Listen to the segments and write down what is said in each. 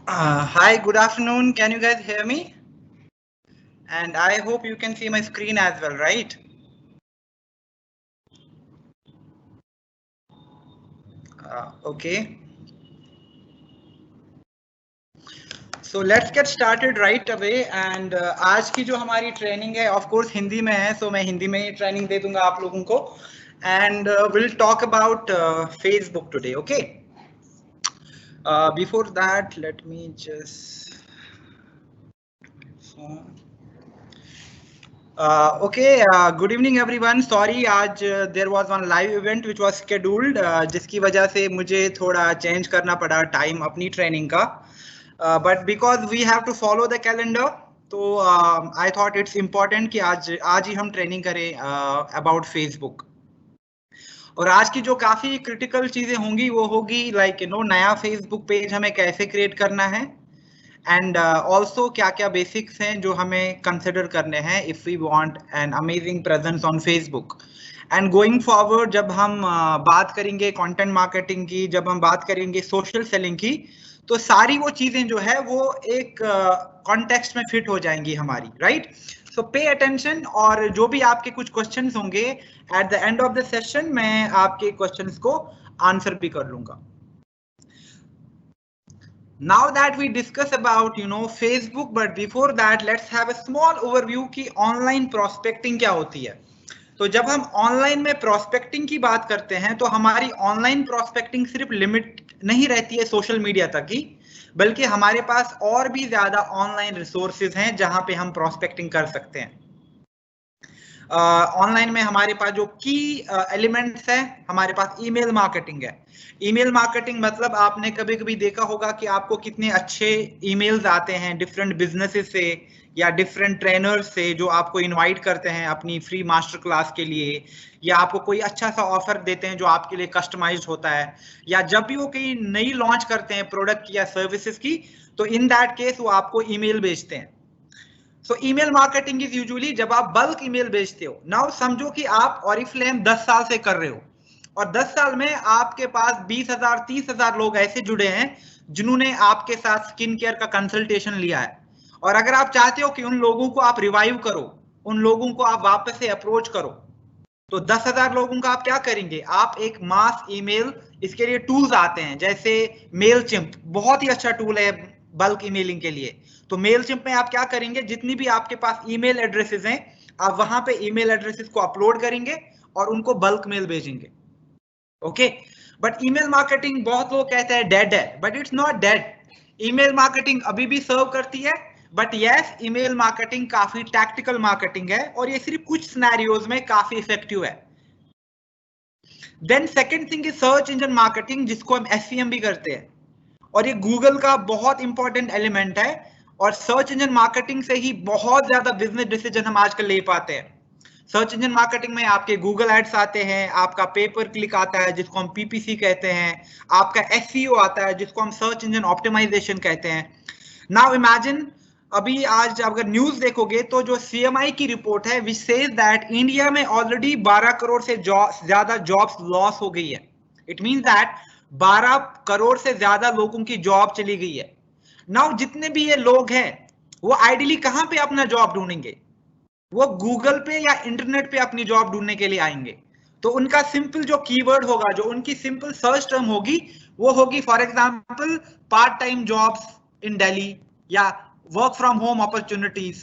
Hi, good afternoon. Can you guys hear me? And I hope you can see my screen as well, right? Okay. So let's get started right away. And आज की जो हमारी training है, of course Hindi में है, so मैं हिंदी में ही training दे दूंगा आप लोगों को. And we'll talk about Facebook today, okay? Before that, let me just. Good evening everyone. Sorry, आज there was one live event which was scheduled, जिसकी वजह से मुझे थोड़ा चेंज करना पड़ा टाइम अपनी ट्रेनिंग का. But because we have to follow the calendar, तो I thought it's important कि आज ही हम ट्रेनिंग करें about Facebook. और आज की जो काफी क्रिटिकल चीजें होंगी वो होगी लाइक नया फेसबुक पेज हमें कैसे क्रिएट करना है. एंड ऑल्सो क्या क्या बेसिक्स हैं जो हमें कंसिडर करने हैं if we want an amazing presence on Facebook. And going forward जब हम बात करेंगे कंटेंट मार्केटिंग की, जब हम बात करेंगे सोशल सेलिंग की, तो सारी वो चीजें जो है वो एक कॉन्टेक्स्ट में फिट हो जाएंगी हमारी, राइट? सो पे अटेंशन. और जो भी आपके कुछ क्वेश्चंस होंगे at the end of the session मैं आपके क्वेश्चंस को आंसर भी कर लूंगा. Now that we discuss about Facebook, but before that let's have a small overview कि online prospecting क्या होती है. तो जब हम ऑनलाइन में प्रोस्पेक्टिंग की बात करते हैं तो हमारी ऑनलाइन प्रोस्पेक्टिंग सिर्फ लिमिट नहीं रहती है सोशल मीडिया तक ही, बल्कि हमारे पास और भी ज्यादा ऑनलाइन रिसोर्सेज हैं जहां पे हम प्रोस्पेक्टिंग कर सकते हैं. ऑनलाइन में हमारे पास जो की एलिमेंट्स है, हमारे पास ईमेल मार्केटिंग है. ईमेल मार्केटिंग मतलब आपने कभी कभी देखा होगा कि आपको कितने अच्छे ईमेल्स आते हैं डिफरेंट बिजनेसेस से या डिफरेंट ट्रेनर्स से जो आपको इनवाइट करते हैं अपनी फ्री मास्टर क्लास के लिए, या आपको कोई अच्छा सा ऑफर देते हैं जो आपके लिए कस्टमाइज्ड होता है, या जब भी वो कहीं नई लॉन्च करते हैं प्रोडक्ट या सर्विसेज की, तो इन दैट केस वो आपको ईमेल भेजते हैं. सो ईमेल मार्केटिंग इज यूजुअली जब आप बल्क ईमेल भेजते हो. नाउ समझो कि आप ऑरिफ्लेम 10 साल से कर रहे हो और 10 साल में आपके पास 20,000 30,000 लोग ऐसे जुड़े हैं जिन्होंने आपके साथ स्किन केयर का कंसल्टेशन लिया है. और अगर आप चाहते हो कि उन लोगों को आप रिवाइव करो, उन लोगों को आप वापस से अप्रोच करो, तो 10,000 लोगों का आप क्या करेंगे? आप एक मास ईमेल, इसके लिए टूल्स आते हैं जैसे मेल चिम्प, बहुत ही अच्छा टूल है बल्क ईमेलिंग के लिए. तो मेल चिम्प में आप क्या करेंगे, जितनी भी आपके पास ईमेल एड्रेसेस हैं आप वहां पे ईमेल एड्रेसेस को अपलोड करेंगे और उनको बल्क मेल भेजेंगे. ओके, बट ईमेल मार्केटिंग बहुत लोग कहते हैं डेड है, but it's not dead. Email marketing अभी भी सर्व करती है, बट यस ईमेल मार्केटिंग काफी टैक्टिकल मार्केटिंग है और ये सिर्फ कुछ सिनेरियोज में काफी इफेक्टिव है. Then second thing is search engine marketing, जिसको हम एसईएम भी करते हैं, और ये गूगल का बहुत इंपॉर्टेंट एलिमेंट है. और सर्च इंजन मार्केटिंग से ही बहुत ज्यादा बिजनेस डिसीजन हम आजकल ले पाते हैं. सर्च इंजन मार्केटिंग में आपके गूगल एड्स आते हैं, आपका पेपर क्लिक आता है जिसको हम पीपीसी कहते हैं, आपका एसईओ आता है जिसको हम सर्च इंजन ऑप्टिमाइजेशन कहते हैं. नाउ इमेजिन, अभी आज अगर न्यूज देखोगे तो जो सीएमआई की रिपोर्ट है विच सेज दैट इंडिया में ऑलरेडी 12 करोड़ से ज्यादा जॉब्स लॉस हो गई है. इट मींस दैट 12 करोड़ से ज्यादा लोगों की जॉब चली गई है. नाउ जितने भी ये लोग हैं वो आइडियली कहां पे अपना जॉब ढूंढेंगे? वो गूगल पे या इंटरनेट पे अपनी जॉब ढूंढने के लिए आएंगे. तो उनका सिंपल जो कीवर्ड होगा, जो उनकी सिंपल सर्च टर्म होगी, वो होगी for example part time jobs in Delhi, या work from home opportunities,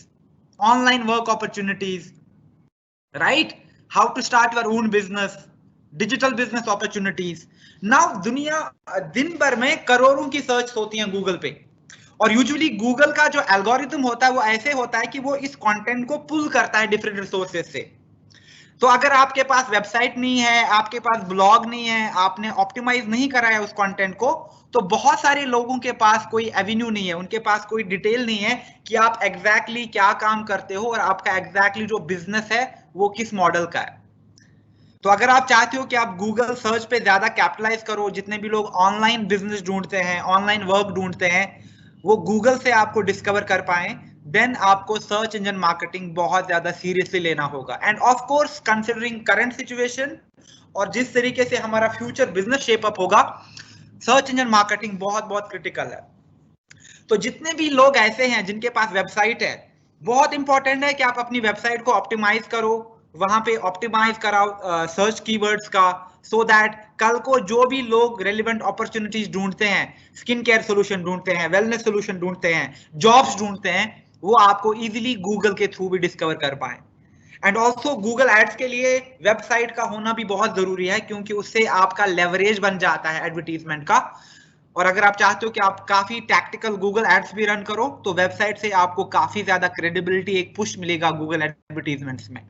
online work opportunities, right? How to start your own business, digital business opportunities. Now दुनिया दिन भर में करोड़ों की सर्च होती है गूगल पे, और यूजुअली गूगल का जो एल्गोरिथम होता है वो ऐसे होता है कि वो इस कंटेंट को पुल करता है डिफरेंट रिसोर्सेज से. तो अगर आपके पास वेबसाइट नहीं है, आपके पास ब्लॉग नहीं है, आपने ऑप्टिमाइज नहीं करा है उस कंटेंट को, तो बहुत सारे लोगों के पास कोई एवेन्यू नहीं है, उनके पास कोई डिटेल नहीं है कि आप एग्जैक्टली क्या काम करते हो और आपका एग्जैक्टली जो बिजनेस है वो किस मॉडल का है. तो अगर आप चाहते हो कि आप गूगल सर्च पे ज्यादा कैपिटलाइज करो, जितने भी लोग ऑनलाइन बिजनेस ढूंढते हैं, ऑनलाइन वर्क ढूंढते हैं, वो गूगल से आपको डिस्कवर कर पाए, देन आपको सर्च इंजन मार्केटिंग बहुत ज्यादा सीरियसली लेना होगा. End of course considering current situation और जिस तरीके से हमारा फ्यूचर बिजनेस शेप अप होगा, सर्च इंजन मार्केटिंग बहुत बहुत क्रिटिकल है. तो जितने भी लोग ऐसे हैं जिनके पास वेबसाइट है, बहुत इंपॉर्टेंट है कि आप अपनी वेबसाइट को ऑप्टिमाइज करो, वहां पे ऑप्टिमाइज कराओ सर्च कीवर्ड्स का, सो दैट कल को जो भी लोग रेलिवेंट अपॉर्चुनिटीज ढूंढते हैं, स्किन केयर सोल्यूशन ढूंढते हैं, वेलनेस सोल्यूशन ढूंढते हैं, जॉब्स ढूंढते हैं, वो आपको इजीली गूगल के थ्रू भी डिस्कवर कर पाए। एंड ऑल्सो गूगल एड्स के लिए वेबसाइट का होना भी बहुत जरूरी है, क्योंकि उससे आपका लेवरेज बन जाता है एडवर्टीजमेंट का। और अगर आप चाहते हो कि आप काफी टैक्टिकल गूगल एड्स भी रन करो, तो वेबसाइट से आपको काफी ज्यादा क्रेडिबिलिटी, एक पुश मिलेगा गूगल एडवर्टीजमेंट्स में।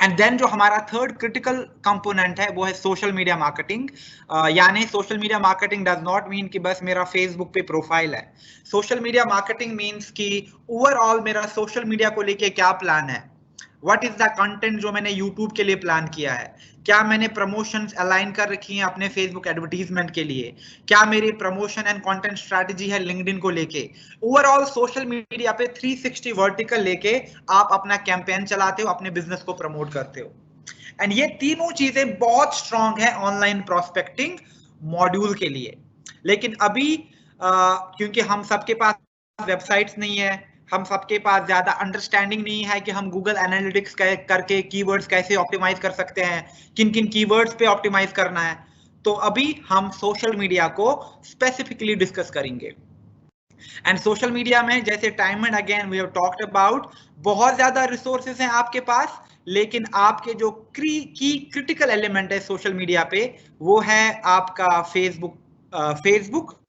एंड देन जो हमारा थर्ड क्रिटिकल कंपोनेंट है वो है सोशल मीडिया मार्केटिंग। यानी social media marketing does not mean कि बस मेरा फेसबुक पे प्रोफाइल है। सोशल मीडिया मार्केटिंग मीन्स कि ओवरऑल मेरा सोशल मीडिया को लेके क्या प्लान है, व्हाट इज द कंटेंट जो मैंने यूट्यूब के लिए प्लान किया है, क्या मैंने प्रमोशंस अलाइन कर रखी हैं अपने फेसबुक एडवर्टीजमेंट के लिए, क्या मेरी प्रमोशन एंड कंटेंट स्ट्रैटेजी है लिंक्डइन को लेके। ओवरऑल सोशल मीडिया पे 360 वर्टिकल लेके आप अपना कैंपेन चलाते हो, अपने बिजनेस को प्रमोट करते हो। एंड ये तीनों चीजें बहुत स्ट्रांग है ऑनलाइन प्रोस्पेक्टिंग मॉड्यूल के लिए। लेकिन अभी क्योंकि हम सबके पास वेबसाइट्स नहीं है, हम सबके पास ज्यादा अंडरस्टैंडिंग नहीं है कि हम गूगल एनालिटिक्स करके कीवर्ड्स कैसे ऑप्टिमाइज कर सकते हैं, किन किन कीवर्ड्स पे ऑप्टिमाइज करना है, तो अभी हम सोशल मीडिया को स्पेसिफिकली डिस्कस करेंगे। एंड सोशल मीडिया में जैसे time and again we have talked about, बहुत ज्यादा रिसोर्सेज हैं आपके पास, लेकिन आपके जो की क्रिटिकल एलिमेंट है सोशल मीडिया पे, वो है आपका फेसबुक,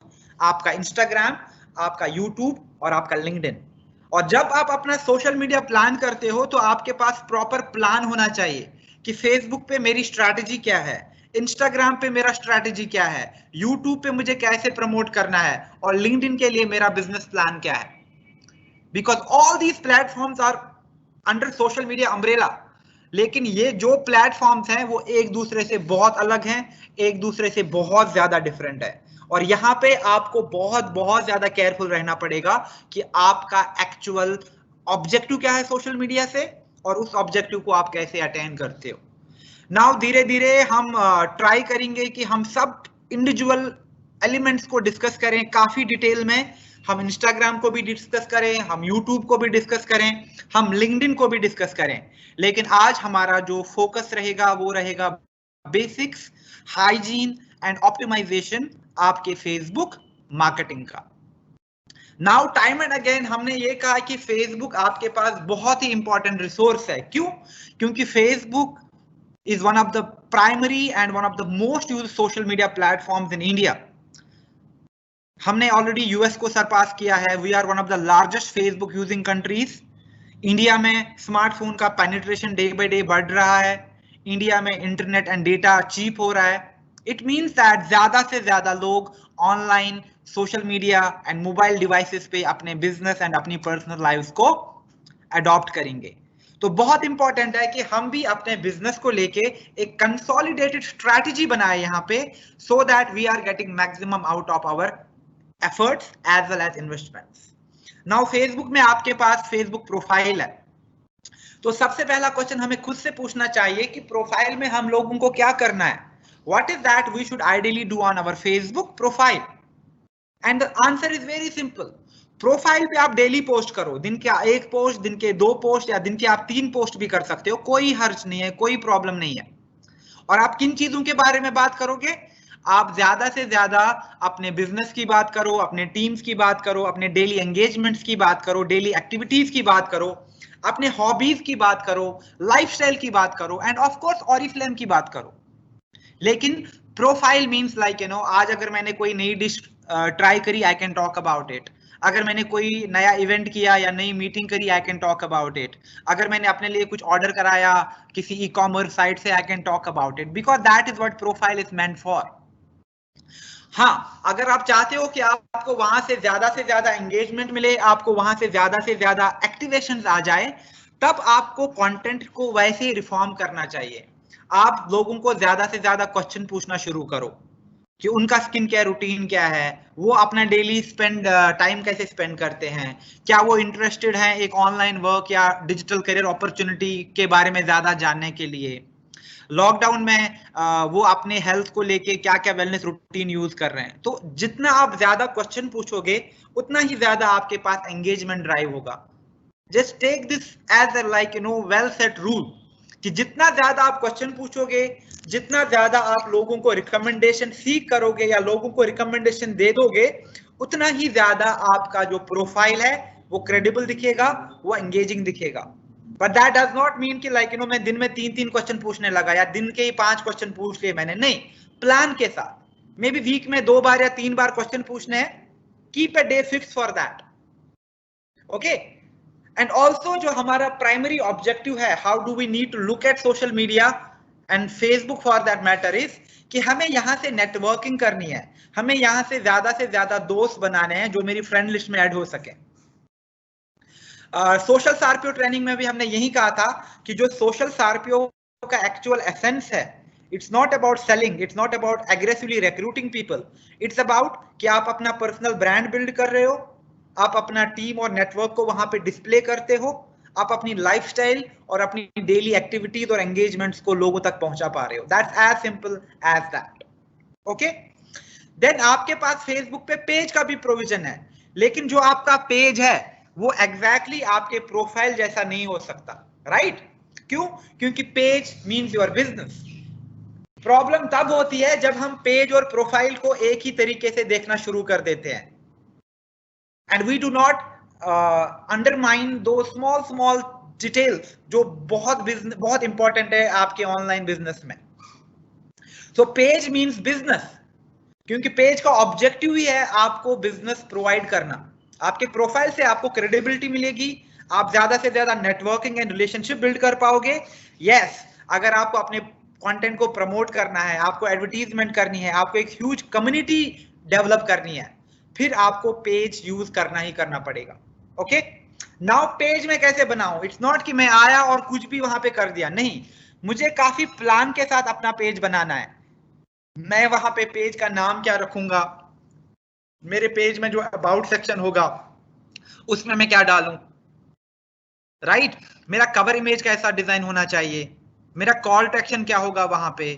आपका इंस्टाग्राम, आपका यूट्यूब और आपका लिंक्डइन। और जब आप अपना सोशल मीडिया प्लान करते हो तो आपके पास प्रॉपर प्लान होना चाहिए कि फेसबुक पे मेरी स्ट्रैटेजी क्या है, इंस्टाग्राम पे मेरा स्ट्रैटेजी क्या है, यूट्यूब पे मुझे कैसे प्रमोट करना है, और लिंक्डइन के लिए मेरा बिजनेस प्लान क्या है। Because all these platforms are under social media umbrella, लेकिन ये जो प्लेटफॉर्म्स हैं वो एक दूसरे से बहुत अलग हैं, एक दूसरे से बहुत ज्यादा डिफरेंट है। और यहाँ पे आपको बहुत बहुत ज्यादा केयरफुल रहना पड़ेगा कि आपका एक्चुअल ऑब्जेक्टिव क्या है सोशल मीडिया से, और उस ऑब्जेक्टिव को आप कैसे अटेन करते हो। नाउ धीरे धीरे हम ट्राई करेंगे कि हम सब इंडिविजुअल एलिमेंट्स को डिस्कस करें काफी डिटेल में। हम इंस्टाग्राम को भी डिस्कस करें, हम यूट्यूब को भी डिस्कस करें, हम लिंक्डइन को भी डिस्कस करें। लेकिन आज हमारा जो फोकस रहेगा वो रहेगा बेसिक्स, हाइजीन एंड ऑप्टिमाइजेशन आपके फेसबुक मार्केटिंग का। नाउ टाइम एंड अगेन हमने ये कहा कि फेसबुक आपके पास बहुत ही इंपॉर्टेंट रिसोर्स है। क्यों? क्योंकि Facebook is one of the primary and one of the most used social media platforms in India. हमने ऑलरेडी यूएस को सरपास किया है। We are one of the largest Facebook using countries. India में smartphone का penetration day by day बढ़ रहा है। India में इंटरनेट एंड डेटा चीप हो रहा है। इट मीन्स दैट ज्यादा से ज्यादा लोग online social media and mobile devices पे अपने बिजनेस एंड अपनी पर्सनल लाइफ को अडॉप्ट करेंगे। तो बहुत इंपॉर्टेंट है कि हम भी अपने बिजनेस को लेके एक कंसोलिडेटेड स्ट्रैटेजी बनाए यहाँ पे, so that we are getting maximum out of our efforts as well as investments. Now Facebook में आपके पास फेसबुक प्रोफाइल है, तो सबसे पहला क्वेश्चन हमें खुद से पूछना चाहिए कि प्रोफाइल में हम लोगों को क्या करना है। What is that we should ideally do on our Facebook profile? And the answer is very simple. Profile पे आप डेली पोस्ट करो, दिन के 1 पोस्ट, दिन के 2 पोस्ट, या दिन के आप 3 पोस्ट भी कर सकते हो, कोई हर्ज नहीं है, कोई प्रॉब्लम नहीं है। और आप किन चीजों के बारे में बात करोगे? आप ज्यादा से ज्यादा अपने बिजनेस की बात करो, अपने टीम्स की बात करो, अपने डेली एंगेजमेंट्स की बात करो, डेली एक्टिविटीज की बात करो, अपने हॉबीज की बात करो, लाइफस्टाइल की बात करो, एंड ऑफ कोर्स ऑरिफ्लेम की बात करो। लेकिन प्रोफाइल मीन्स लाइक आज अगर मैंने कोई नई डिश ट्राई करी, I can talk about it. अगर मैंने कोई नया इवेंट किया या नई मीटिंग करी, I can talk about it. अगर मैंने अपने लिए कुछ ऑर्डर कराया किसी ई कॉमर्स साइट से, I can talk about it, because that is what profile is meant for. हाँ, अगर आप चाहते हो कि आपको वहां से ज्यादा एंगेजमेंट मिले, आपको वहां से ज्यादा एक्टिवेशंस आ जाए, तब आपको कंटेंट को वैसे ही रिफॉर्म करना चाहिए। आप लोगों को ज्यादा से ज्यादा क्वेश्चन पूछना शुरू करो कि उनका स्किन केयर रूटीन क्या है, वो अपना डेली टाइम कैसे स्पेंड करते हैं, क्या वो इंटरेस्टेड हैं एक ऑनलाइन वर्क या डिजिटल करियर अपॉर्चुनिटी के बारे में ज्यादा जानने के लिए। लॉकडाउन में वो अपने हेल्थ को लेके क्या क्या वेलनेस रूटीन यूज कर रहे हैं। तो जितना आप ज्यादा क्वेश्चन पूछोगे उतना ही ज्यादा आपके पास एंगेजमेंट ड्राइव होगा। Just take this as a like well set rule कि जितना ज्यादा आप क्वेश्चन पूछोगे, जितना ज्यादा आप लोगों को रिकमेंडेशन सीख करोगे या लोगों को रिकमेंडेशन दे दोगे, उतना ही ज्यादा आपका जो प्रोफाइल है वो क्रेडिबल दिखेगा, वो एंगेजिंग दिखेगा। But that does not mean कि मैं दिन में 3 क्वेश्चन पूछने लगा या दिन के ही 5 क्वेश्चन पूछ लिए मैंने, नहीं, प्लान के साथ मे बी वीक में 2 बार या 3 बार क्वेश्चन पूछने हैं, keep a day fix for that, okay. And also जो हमारा प्राइमरी ऑब्जेक्टिव है, how do we need to look at social media and Facebook for that matter, is कि हमें यहाँ से नेटवर्किंग करनी है, हमें यहाँ से ज्यादा दोस्त बनाने हैं जो मेरी फ्रेंड लिस्ट में ऐड हो सके। सोशल सार्पियो ट्रेनिंग में भी हमने यही कहा था कि जो सोशल सार्पियो का एक्चुअल एसेंस है, it's not about selling, it's not about aggressively recruiting people, it's about कि आप अपना पर्सनल ब्रांड बिल्ड कर रहे हो, आप अपना टीम और नेटवर्क को वहां पे डिस्प्ले करते हो, आप अपनी लाइफस्टाइल और अपनी डेली एक्टिविटीज और एंगेजमेंट्स को लोगों तक पहुंचा पा रहे हो। That's as simple as that, okay. Then आपके पास फेसबुक पे पेज का भी प्रोविजन है, लेकिन जो आपका पेज है वो एग्जैक्टली आपके प्रोफाइल जैसा नहीं हो सकता, राइट? क्यों? क्योंकि page means your business. Problem तब होती है जब हम पेज और प्रोफाइल को एक ही तरीके से देखना शुरू कर देते हैं, and we do not undermine दो स्मॉल डिटेल्स जो बहुत इंपॉर्टेंट है आपके ऑनलाइन बिजनेस में। सो पेज मीन्स बिजनेस, क्योंकि पेज का ऑब्जेक्टिव ही है आपको बिजनेस प्रोवाइड करना। आपके प्रोफाइल से आपको क्रेडिबिलिटी मिलेगी, आप ज्यादा से ज्यादा नेटवर्किंग एंड रिलेशनशिप बिल्ड कर पाओगे। यस, अगर आपको अपने कंटेंट को प्रमोट करना है, आपको एडवर्टीजमेंट करनी है, आपको एक ह्यूज कम्युनिटी डेवलप करनी है, फिर आपको पेज यूज करना ही करना पड़ेगा, ओके। नाउ पेज में कैसे बनाऊं? इट्स नॉट कि मैं आया और कुछ भी वहां पे कर दिया, नहीं, मुझे काफी प्लान के साथ अपना पेज बनाना है। मैं वहां पे पेज का नाम क्या रखूंगा, मेरे पेज में जो अबाउट सेक्शन होगा उसमें मैं क्या डालूं, राइट? मेरा कवर इमेज कैसा डिजाइन होना चाहिए, मेरा कॉल टू एक्शन क्या होगा वहां पे,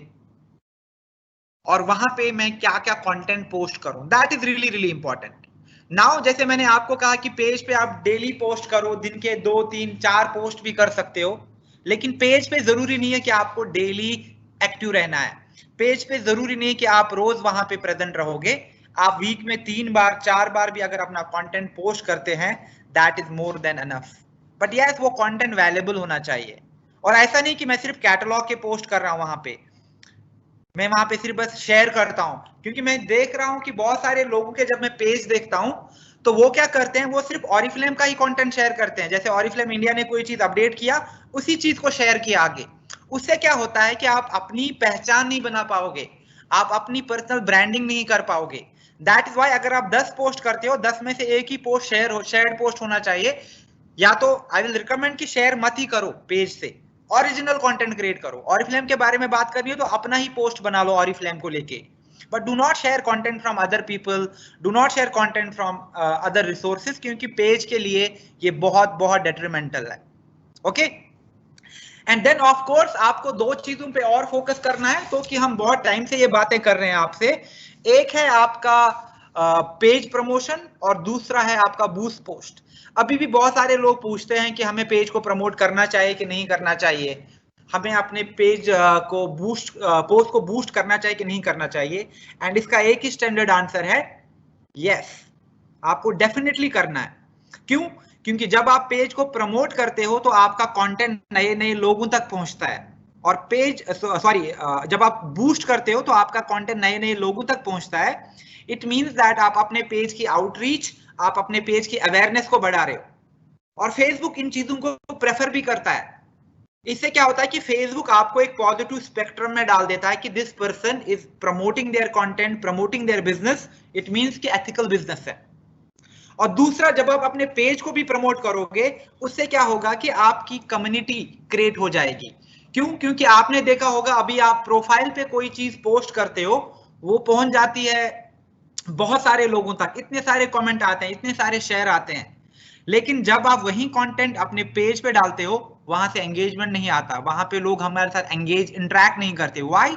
और वहां पे मैं क्या क्या कंटेंट पोस्ट करूं, that is really really important. Now जैसे मैंने आपको कहा कि पेज पे आप डेली पोस्ट करो, दिन के 2, 3, 4 पोस्ट भी कर सकते हो, लेकिन पेज पे जरूरी नहीं है कि आपको डेली एक्टिव रहना है। पेज पे जरूरी नहीं है कि आप रोज वहां पे प्रेजेंट रहोगे। आप वीक में 3 बार 4 बार भी अगर अपना कंटेंट पोस्ट करते हैं, that is more than enough. But yes, वो कंटेंट वैल्यूएबल होना चाहिए, और ऐसा नहीं कि मैं सिर्फ कैटलॉग के पोस्ट कर रहा हूं वहां पे, मैं वहां पे सिर्फ बस शेयर करता हूं। क्योंकि मैं देख रहा हूं कि बहुत सारे लोगों के जब मैं पेज देखता हूं तो वो क्या करते हैं, वो सिर्फ ऑरिफ्लेम का ही कंटेंट शेयर करते हैं। जैसे ऑरिफ्लेम इंडिया ने कोई चीज अपडेट किया, उसी चीज को शेयर किया आगे। उससे क्या होता है कि आप अपनी पहचान नहीं बना पाओगे, आप अपनी पर्सनल ब्रांडिंग नहीं कर पाओगे। दैट इज वाई अगर आप 10 पोस्ट करते हो, 10 में से एक ही पोस्ट शेयर पोस्ट होना चाहिए। या तो आई विल रिकमेंड कि शेयर मत ही करो पेज से, ओरिजिनल कंटेंट क्रिएट करो। ऑरिफ्लेम के बारे में बात करनी है तो अपना ही पोस्ट बना लो ऑरिफ्लेम को लेके, but do not share content from other people, do not share content from other resources, क्योंकि पेज के लिए ये बहुत डेट्रीमेंटल है, okay. And then of course आपको 2 चीजों पे और फोकस करना है, तो कि हम बहुत टाइम से ये बातें कर रहे हैं आपसे। एक है आपका पेज प्रमोशन और दूसरा है आपका बूस्ट पोस्ट। अभी भी बहुत सारे लोग पूछते हैं कि हमें पेज को प्रमोट करना चाहिए कि नहीं करना चाहिए, हमें अपने पेज को पोस्ट को बूस्ट करना चाहिए कि नहीं करना चाहिए। एंड इसका एक ही स्टैंडर्ड आंसर है, यस, आपको डेफिनेटली करना है। क्यों? क्योंकि जब आप पेज को प्रमोट करते हो तो आपका कंटेंट नए लोगों तक पहुंचता है, और जब आप बूस्ट करते हो तो आपका कंटेंट नए लोगों तक पहुंचता है। इट मींस दैट आप अपने पेज की आउटरीच, आप अपने पेज की अवेयरनेस को बढ़ा रहे हो, और फेसबुक इन चीजों को प्रेफर भी करता है। इससे क्या होता है कि फेसबुक आपको एक पॉजिटिव स्पेक्ट्रम में डाल देता है कि this person is promoting their content, promoting their business, it means कि एथिकल बिजनेस है। और दूसरा, जब आप अपने पेज को भी प्रमोट करोगे, उससे क्या होगा कि आपकी कम्युनिटी क्रिएट हो जाएगी। क्यों? क्योंकि आपने देखा होगा, अभी आप प्रोफाइल पे कोई चीज पोस्ट करते हो, वो पहुंच जाती है बहुत सारे लोगों तक, इतने सारे कमेंट आते हैं, इतने सारे शेयर आते हैं, लेकिन जब आप वही कंटेंट अपने पेज पे डालते हो वहां से एंगेजमेंट नहीं आता, वहां पे लोग हमारे साथ एंगेज इंटरेक्ट नहीं करते। व्हाई?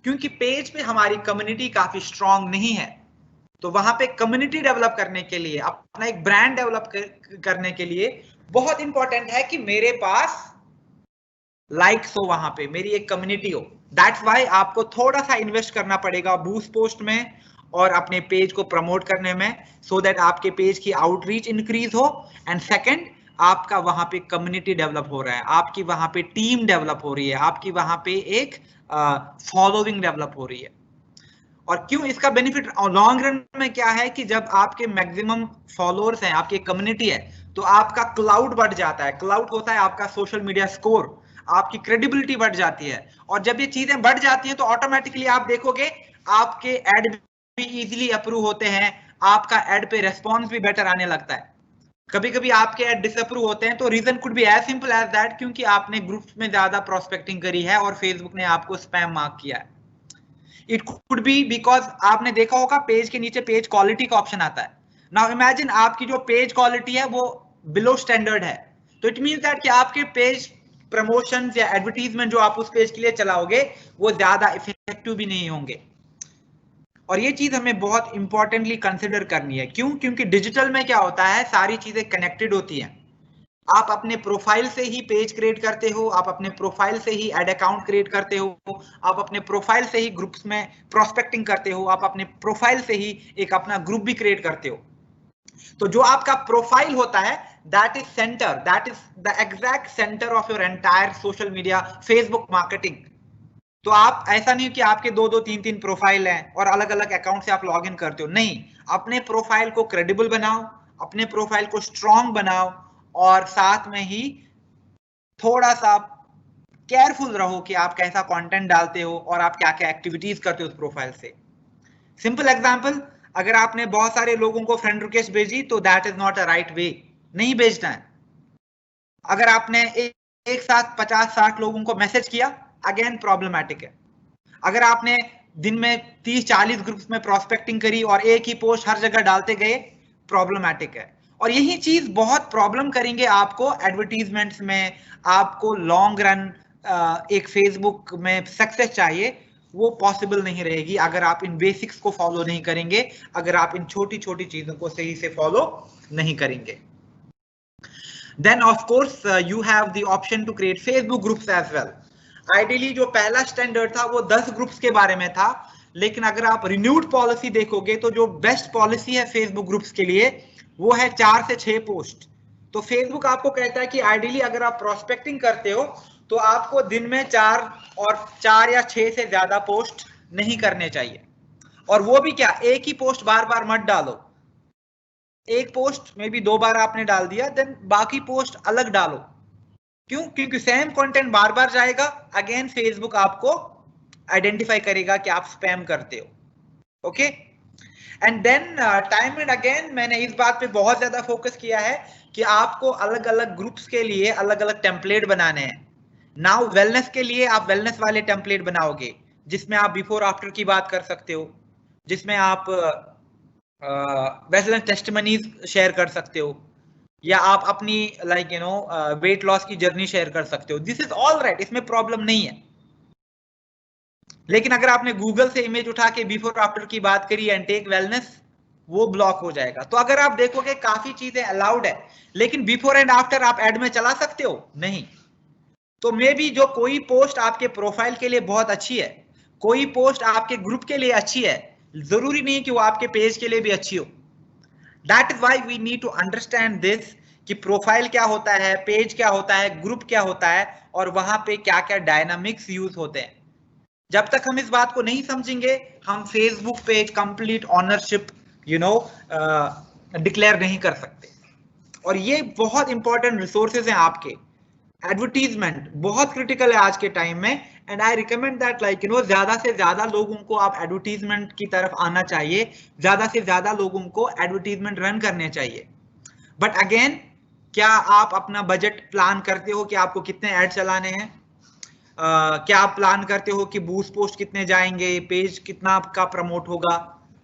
क्योंकि पेज पे हमारी कम्युनिटी काफी स्ट्रांग नहीं है। तो वहां पे कम्युनिटी डेवलप करने के लिए, अपना एक ब्रांड डेवलप करने के लिए बहुत इंपॉर्टेंट है कि मेरे पास लाइक्स हो, वहां पे मेरी एक कम्युनिटी हो। दैट्स व्हाई आपको थोड़ा सा इन्वेस्ट करना पड़ेगा बूस्ट पोस्ट में और अपने पेज को प्रमोट करने में, सो दैट आपके पेज की आउटरीच इंक्रीज हो। एंड सेकंड, आपका वहां पे कम्युनिटी डेवलप हो रहा है, आपकी वहां पे टीम डेवलप हो रही है, आपकी वहां पे एक फॉलोइंग डेवलप हो रही है। और क्यों इसका बेनिफिट लॉन्ग रन में क्या है कि जब आपके मैक्सिमम फॉलोअर्स हैं, आपकी कम्युनिटी है, तो आपका क्लाउड बढ़ जाता है। क्लाउड होता है आपका सोशल मीडिया स्कोर, आपकी क्रेडिबिलिटी बढ़ जाती है। और जब ये चीजें बढ़ जाती हैं तो ऑटोमेटिकली आप देखोगे आपके एड भी इजीली अप्रूव होते हैं, आपका एड पे रेस्पॉन्स भी बेटर आने लगता है। कभी कभी आपके एड डिसअप्रूव होते हैं तो reason could be as simple as that, क्योंकि आपने ग्रुप्स में ज्यादा प्रोस्पेक्टिंग करी है और फेसबुक ने आपको स्पैम मार्क किया है। इट कुड बी बिकॉज आपने देखा होगा पेज के नीचे पेज क्वालिटी का ऑप्शन आता है। नाउ इमेजिन आपकी जो पेज क्वालिटी है वो बिलो स्टैंडर्ड है, तो इट मींस दैट कि आपके पेज प्रमोशन या एडवर्टीजमेंट जो आप उस पेज के लिए चलाओगे वो ज्यादा इफेक्टिव भी नहीं होंगे। और ये चीज हमें बहुत इंपॉर्टेंटली कंसिडर करनी है। क्यों? क्योंकि डिजिटल में क्या होता है, सारी चीजें कनेक्टेड होती हैं। आप अपने प्रोफाइल से ही पेज क्रिएट करते हो, आप अपने प्रोफाइल से ही एड अकाउंट क्रिएट करते हो, आप अपने प्रोफाइल से ही ग्रुप्स में प्रोस्पेक्टिंग करते हो, आप अपने प्रोफाइल से ही एक अपना ग्रुप भी क्रिएट करते हो। तो जो आपका प्रोफाइल होता है that is centre, that is the exact centre of your entire social media Facebook marketing. तो आप ऐसा नहीं कि आपके दो दो तीन तीन प्रोफाइल हैं और अलग अलग अकाउंट से आप लॉग इन करते हो, नहीं। अपने प्रोफाइल को क्रेडिबल बनाओ, अपने प्रोफाइल को स्ट्रांग बनाओ, और साथ में ही थोड़ा सा केयरफुल रहो कि आप कैसा कंटेंट डालते हो और आप क्या क्या एक्टिविटीज करते हो उस प्रोफाइल से। सिंपल एग्जांपल, अगर आपने बहुत सारे लोगों को फ्रेंड रिक्वेस्ट भेजी तो that is not a right way, नहीं भेजना है। अगर आपने एक साथ 50-60 लोगों को मैसेज किया, अगेन प्रॉब्लमैटिक है। अगर आपने दिन में 30-40 ग्रुप्स में प्रोस्पेक्टिंग करी और एक ही पोस्ट हर जगह डालते गए, प्रॉब्लमैटिक है। और यही चीज बहुत प्रॉब्लम करेंगे आपको एडवर्टीजमेंट्स में। आपको लॉन्ग रन एक फेसबुक में सक्सेस चाहिए, वो पॉसिबल नहीं रहेगी अगर आप इन बेसिक्स को फॉलो नहीं करेंगे, अगर आप इन छोटी छोटी चीजों को सही से फॉलो नहीं करेंगे। Then of course you have the option to create Facebook groups as well. Ideally जो पहला स्टैंडर्ड था वो 10 ग्रुप्स के बारे में था, लेकिन अगर आप रिन्यूड पॉलिसी देखोगे तो जो बेस्ट पॉलिसी है फेसबुक ग्रुप्स के लिए वो है 4 से 6 पोस्ट। तो फेसबुक आपको कहता है कि आइडियली अगर आप प्रोस्पेक्टिंग करते हो तो आपको दिन में 4 या 6 से ज्यादा पोस्ट नहीं करने चाहिए। और वो भी क्या, एक ही पोस्ट बार बार मत डालो। एक पोस्ट में भी 2 बार आपने डाल दिया, देन बाकी पोस्ट अलग डालो। क्यों? क्योंकि सेम कंटेंट बार बार जाएगा, अगेन फेसबुक आपको आइडेंटिफाई करेगा कि आप स्पैम करते हो। Okay, and then time and again मैंने इस बात पे बहुत ज्यादा फोकस किया है कि आपको अलग अलग ग्रुप्स के लिए अलग अलग टेम्पलेट बनाने हैं। नाउ वेलनेस के लिए आप वेलनेस वाले टेम्पलेट बनाओगे जिसमें आप बिफोर आफ्टर की बात कर सकते हो, जिसमें आप वेलनेस टेस्टिमनीज शेयर कर सकते हो, या आप अपनी वेट लॉस की जर्नी शेयर कर सकते हो। दिस इज ऑल राइट, इसमें प्रॉब्लम नहीं है। लेकिन अगर आपने गूगल से इमेज उठा के बिफोर आफ्टर की बात करी एंड टेक वेलनेस, वो ब्लॉक हो जाएगा। तो अगर आप देखोगे काफी चीजें अलाउड है, लेकिन बिफोर एंड आफ्टर आप एड में चला सकते हो नहीं। तो मे बी जो कोई पोस्ट आपके प्रोफाइल के लिए बहुत अच्छी है, कोई पोस्ट आपके ग्रुप के लिए अच्छी है, जरूरी नहीं कि वो आपके पेज के लिए भी अच्छी हो। That is why we need to understand this कि प्रोफाइल क्या होता है, पेज क्या होता है, ग्रुप क्या होता है, और वहां पे क्या क्या डायनामिक्स यूज होते हैं। जब तक हम इस बात को नहीं समझेंगे, हम फेसबुक पे कंप्लीट ऑनरशिप डिक्लेयर नहीं कर सकते। और ये बहुत इंपॉर्टेंट रिसोर्सेज हैं आपके। एडवर्टीजमेंट बहुत क्रिटिकल है आज के टाइम में, एंड आई रिकमेंड दैट ज्यादा से ज्यादा लोगों को आप एडवर्टीजमेंट की तरफ आना चाहिए, ज्यादा से ज्यादा लोगों को एडवर्टीजमेंट रन करने चाहिए। बट अगेन, क्या आप अपना बजट प्लान करते हो कि आपको कितने ऐड चलाने हैं? क्या आप प्लान करते हो कि बूस्ट पोस्ट कितने जाएंगे, पेज कितना आपका प्रमोट होगा,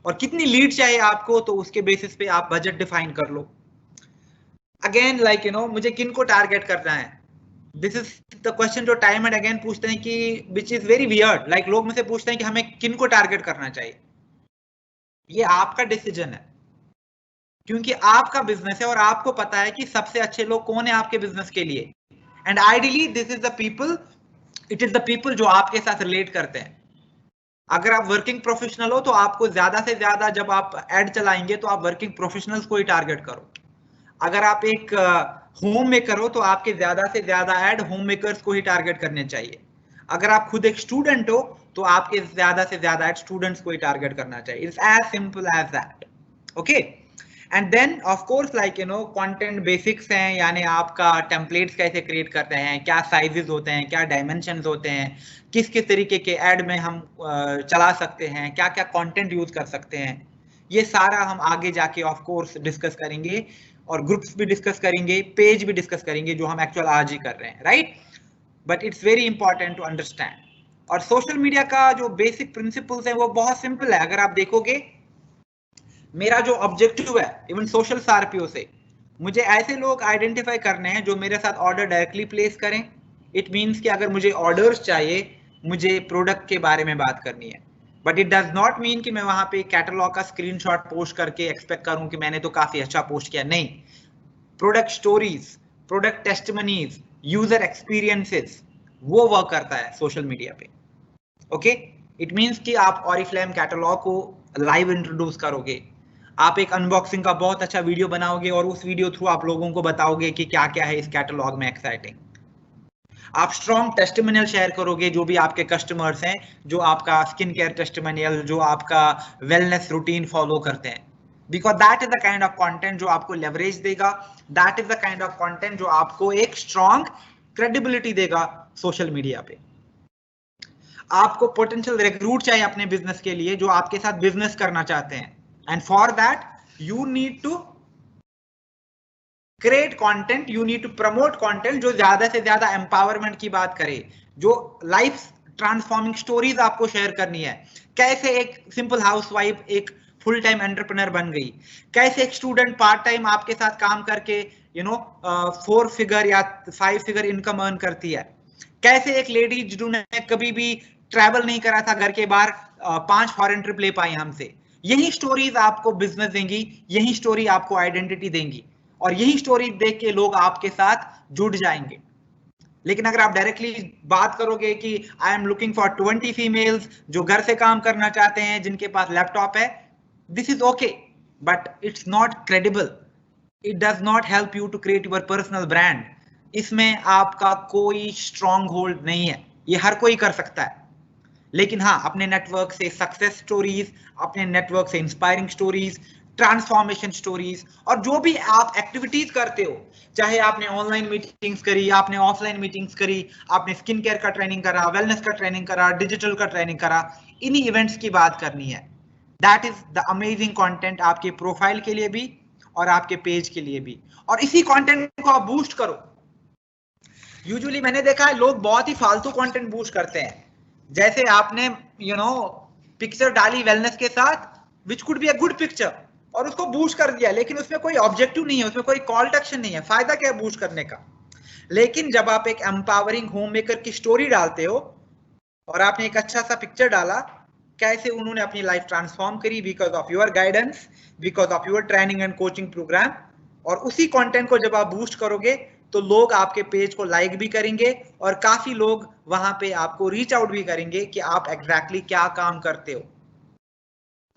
और कितनी लीड चाहिए आपको? तो उसके बेसिस पे आप बजट डिफाइन कर लो। अगेन मुझे किन को टारगेट करना है, दिस इज द क्वेश्चन जो टाइम एंड अगेन पूछते हैं कि which is very weird, like लोग मुझसे पूछते हैं कि हमें किन को टारगेट करना चाहिए। ये आपका डिसीजन है, क्योंकि आपका बिजनेस है और आपको पता है कि सबसे अच्छे लोग कौन है आपके बिजनेस के लिए। And ideally this is the people, it is the people जो आपके साथ रिलेट करते हैं। अगर आप वर्किंग प्रोफेशनल हो तो आपको ज्यादा से ज्यादा जब आप एड चलाएंगे तो आप वर्किंग प्रोफेशनल्स को ही टारगेट करो। अगर आप एक होम मेकर हो तो आपके ज्यादा से ज्यादा एड होम मेकर्स को ही टारगेट करने चाहिए। अगर आप खुद एक स्टूडेंट हो तो आपके ज्यादा से ज्यादा एड स्टूडेंट्स को ही टारगेट करना चाहिए। It's as simple as that. Okay, and then of course like content basics हैं, यानी आपका टेम्पलेट्स कैसे क्रिएट करते हैं, क्या साइजेस होते हैं, क्या डायमेंशंस होते हैं, किस किस तरीके के ऐड में हम चला सकते हैं, क्या क्या कंटेंट यूज कर सकते हैं, ये सारा हम आगे जाके ऑफ कोर्स डिस्कस करेंगे। और ग्रुप्स भी डिस्कस करेंगे, पेज भी डिस्कस करेंगे, जो हम एक्चुअल आज ही कर रहे हैं, right. But it's very important to understand. और सोशल मीडिया का जो बेसिक प्रिंसिपल्स है वो बहुत सिंपल है। अगर आप देखोगे, मेरा जो ऑब्जेक्टिव है इवन सोशल सार्पियो से, मुझे ऐसे लोग आइडेंटिफाई करने हैं जो मेरे साथ ऑर्डर डायरेक्टली प्लेस करें। इट मीन्स कि अगर मुझे ऑर्डर्स चाहिए, मुझे प्रोडक्ट के बारे में बात करनी है, but it does not mean कि मैं वहां पे कैटलॉग का स्क्रीनशॉट पोस्ट करके एक्सपेक्ट करूं कि मैंने तो काफी अच्छा पोस्ट किया। नहीं, product stories, product testimonies, user experiences, वो वर्क करता है सोशल मीडिया पे। ओके, इट मीन्स कि आप ऑरिफ्लेम कैटलॉग को लाइव इंट्रोड्यूस करोगे, आप एक अनबॉक्सिंग का बहुत अच्छा वीडियो बनाओगे और उस वीडियो थ्रू आप लोगों को बताओगे कि क्या क्या है इस कैटलॉग में एक्साइटिंग। आप स्ट्रॉन्ग टेस्टिमोनियल शेयर करोगे, जो भी आपके कस्टमर्स हैं, जो आपका स्किन केयर टेस्टिमोनियल, जो आपका वेलनेस रूटीन फॉलो करते हैं, because that is the kind of content जो आपको लेवरेज देगा, that is the kind of content जो आपको एक स्ट्रॉन्ग क्रेडिबिलिटी देगा सोशल मीडिया पे। आपको पोटेंशियल रिक्रूट चाहिए अपने बिजनेस के लिए जो आपके साथ बिजनेस करना चाहते हैं, and for that you need to create content, you need to promote content जो ज्यादा से ज्यादा एम्पावरमेंट की बात करे, जो लाइफ ट्रांसफॉर्मिंग स्टोरीज आपको शेयर करनी है। कैसे एक सिंपल हाउसवाइफ एक फुल टाइम एंटरप्रेन्योर बन गई, कैसे एक स्टूडेंट पार्ट टाइम आपके साथ काम करके 4 फिगर या 5 फिगर इनकम अर्न करती है, कैसे एक लेडी जिन्होंने कभी भी ट्रैवल नहीं करा था घर के बाहर 5 फॉरेन ट्रिप ले पाई हमसे। यही स्टोरीज आपको बिजनेस देंगी, यही स्टोरी आपको आइडेंटिटी देंगी, और यही स्टोरी देख के लोग आपके साथ जुड़ जाएंगे। लेकिन अगर आप डायरेक्टली बात करोगे कि I am looking for 20 females जो घर से काम करना चाहते हैं, जिनके पास लैपटॉप है, this is okay, but it's not credible, it does not help you to create your personal brand. इसमें आपका कोई स्ट्रॉन्ग होल्ड नहीं है, ये हर कोई कर सकता है। लेकिन हाँ, अपने नेटवर्क से सक्सेस स्टोरीज, अपने नेटवर्क से इंस्पायरिंग स्टोरीज, ट्रांसफॉर्मेशन स्टोरीज, और जो भी आप एक्टिविटीज करते हो, चाहे आपने ऑनलाइन मीटिंग्स करी, आपने ऑफलाइन मीटिंग्स करी, आपने स्किन केयर का ट्रेनिंग करा, वेलनेस का ट्रेनिंग करा, डिजिटल का ट्रेनिंग करा, इन्हीं इवेंट्स की बात करनी है। That is the amazing content आपके प्रोफाइल के लिए भी और आपके पेज के लिए भी, और इसी कंटेंट को आप बूस्ट करो। यूजुअली मैंने देखा है लोग बहुत ही फालतू कंटेंट बूस्ट करते हैं, जैसे आपने पिक्चर डाली वेलनेस के साथ, which could be a good picture, और उसको बूस्ट कर दिया, लेकिन उसमें कोई ऑब्जेक्टिव नहीं है, उसमें कोई कॉल टू एक्शन नहीं है, फायदा क्या है बूस्ट करने का। लेकिन जब आप एक एम्पावरिंग होम मेकर की स्टोरी डालते हो और आपने एक अच्छा सा पिक्चर डाला, कैसे उन्होंने अपनी लाइफ ट्रांसफॉर्म करी because of your guidance, because of your training and coaching program, और उसी कंटेंट को जब आप बूस्ट करोगे तो लोग आपके पेज को लाइक भी करेंगे और काफी लोग वहां पे आपको रीच आउट भी करेंगे कि आप एग्जैक्टली क्या काम करते हो।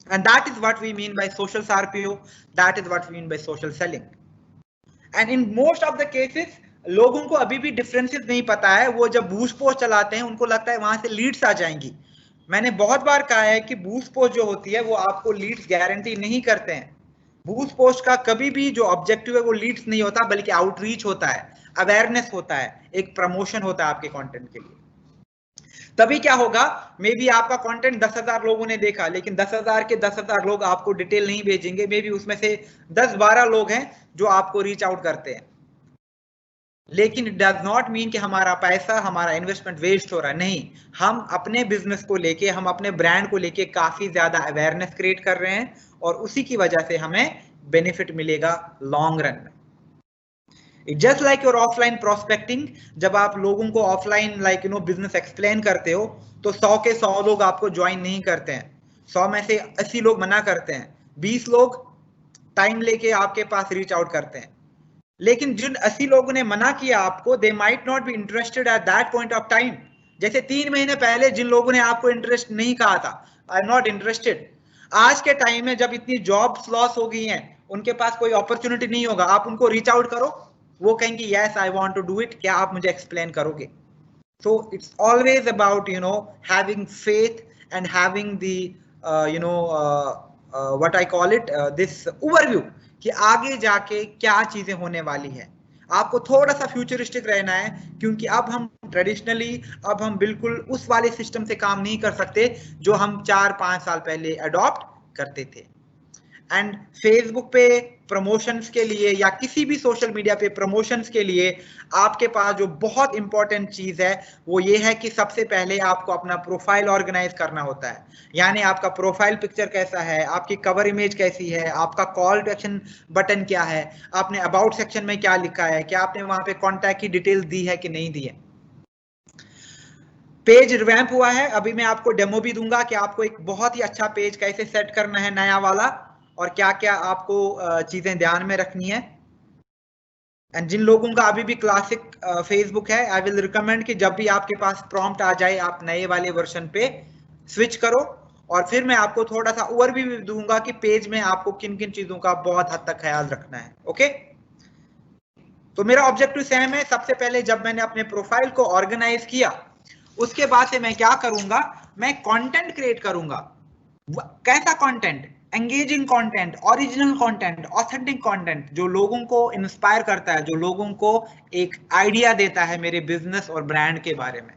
And that is what we mean by social SRPO. That is what we mean by social selling. And in most of the cases, लोगों को अभी भी डिफरेंसेस नहीं पता है। वो जब बूस्ट पोस्ट चलाते हैं उनको लगता है वहां से लीड्स आ जाएंगी। मैंने बहुत बार कहा है कि बूस्ट पोस्ट जो होती है वो आपको लीड्स गारंटी नहीं करते हैं। बूस्ट पोस्ट का कभी भी जो ऑब्जेक्टिव है वो लीड्स नहीं होता, बल्कि आउटरीच होता है, अवेयरनेस होता है, एक प्रमोशन होता है आपके कंटेंट के लिए। तभी क्या होगा, मे बी आपका कंटेंट 10,000 लोगों ने देखा, लेकिन 10,000 के 10,000 लोग आपको डिटेल नहीं भेजेंगे। मे बी उसमें से 10-12 लोग हैं जो आपको रीच आउट करते हैं। लेकिन इट डज नॉट मीन कि हमारा पैसा, हमारा इन्वेस्टमेंट वेस्ट हो रहा है। नहीं, हम अपने बिजनेस को लेके, हम अपने ब्रांड को लेके काफी ज्यादा अवेयरनेस क्रिएट कर रहे हैं, और उसी की वजह से हमें बेनिफिट मिलेगा लॉन्ग रन में। Just like your offline prospecting, जब आप लोगों को ऑफलाइन लाइक बिजनेस एक्सप्लेन करते हो तो 100 के 100 लोग आपको ज्वाइन नहीं करते हैं, 100 में से 80 लोग मना करते हैं, 20 लोग टाइम लेके आपके पास रीच आउट करते हैं। लेकिन जिन 80 लोगों ने मना किया आपको, they might not be interested at that point of time. जैसे 3 महीने पहले जिन लोगों ने आपको इंटरेस्ट नहीं कहा था, आई एम नॉट इंटरेस्टेड, आज के टाइम में जब इतनी जॉब्स लॉस हो गई हैं, उनके पास कोई अपॉर्चुनिटी नहीं होगा, आप उनको रीच आउट करो, वो कहेंगे yes I want to do it, क्या आप मुझे एक्सप्लेन करोगे? So it's always about having faith and having the what I call it this overview कि आगे जाके क्या चीजें होने वाली है। आपको थोड़ा सा फ्यूचरिस्टिक रहना है, क्योंकि अब हम बिल्कुल उस वाले सिस्टम से काम नहीं कर सकते जो हम 4-5 साल पहले अडॉप्ट करते थे। एंड फेसबुक पे प्रमोशंस के लिए या किसी भी सोशल मीडिया पे प्रमोशंस के लिए आपके पास जो बहुत इंपॉर्टेंट चीज है वो ये है कि सबसे पहले आपको अपना प्रोफाइल ऑर्गेनाइज करना होता है। यानी आपका प्रोफाइल पिक्चर कैसा है, आपकी कवर इमेज कैसी है, आपका कॉल टू एक्शन बटन क्या है, आपने अबाउट सेक्शन में क्या लिखा है, क्या आपने वहां पे कॉन्टैक्ट की डिटेल दी है कि नहीं दी है। पेज रिवैम्प हुआ है, अभी मैं आपको डेमो भी दूंगा कि आपको एक बहुत ही अच्छा पेज कैसे सेट करना है नया वाला, और क्या क्या आपको चीजें ध्यान में रखनी है। एंड जिन लोगों का अभी भी क्लासिक फेसबुक है, आई विल रिकमेंड कि जब भी आपके पास प्रॉम्प्ट आ जाए आप नए वाले वर्जन पे स्विच करो, और फिर मैं आपको थोड़ा सा ओवरव्यू भी दूंगा कि पेज में आपको किन किन चीजों का बहुत हद तक ख्याल रखना है। ओके, तो मेरा ऑब्जेक्टिव सेम है। सबसे पहले जब मैंने अपने प्रोफाइल को ऑर्गेनाइज किया, उसके बाद से मैं क्या करूंगा, मैं कंटेंट क्रिएट करूंगा। कैसा content? Engaging content, original content, authentic content, जो लोगों को इंस्पायर करता है, जो लोगों को एक आइडिया देता है मेरे बिजनेस और ब्रांड के बारे में।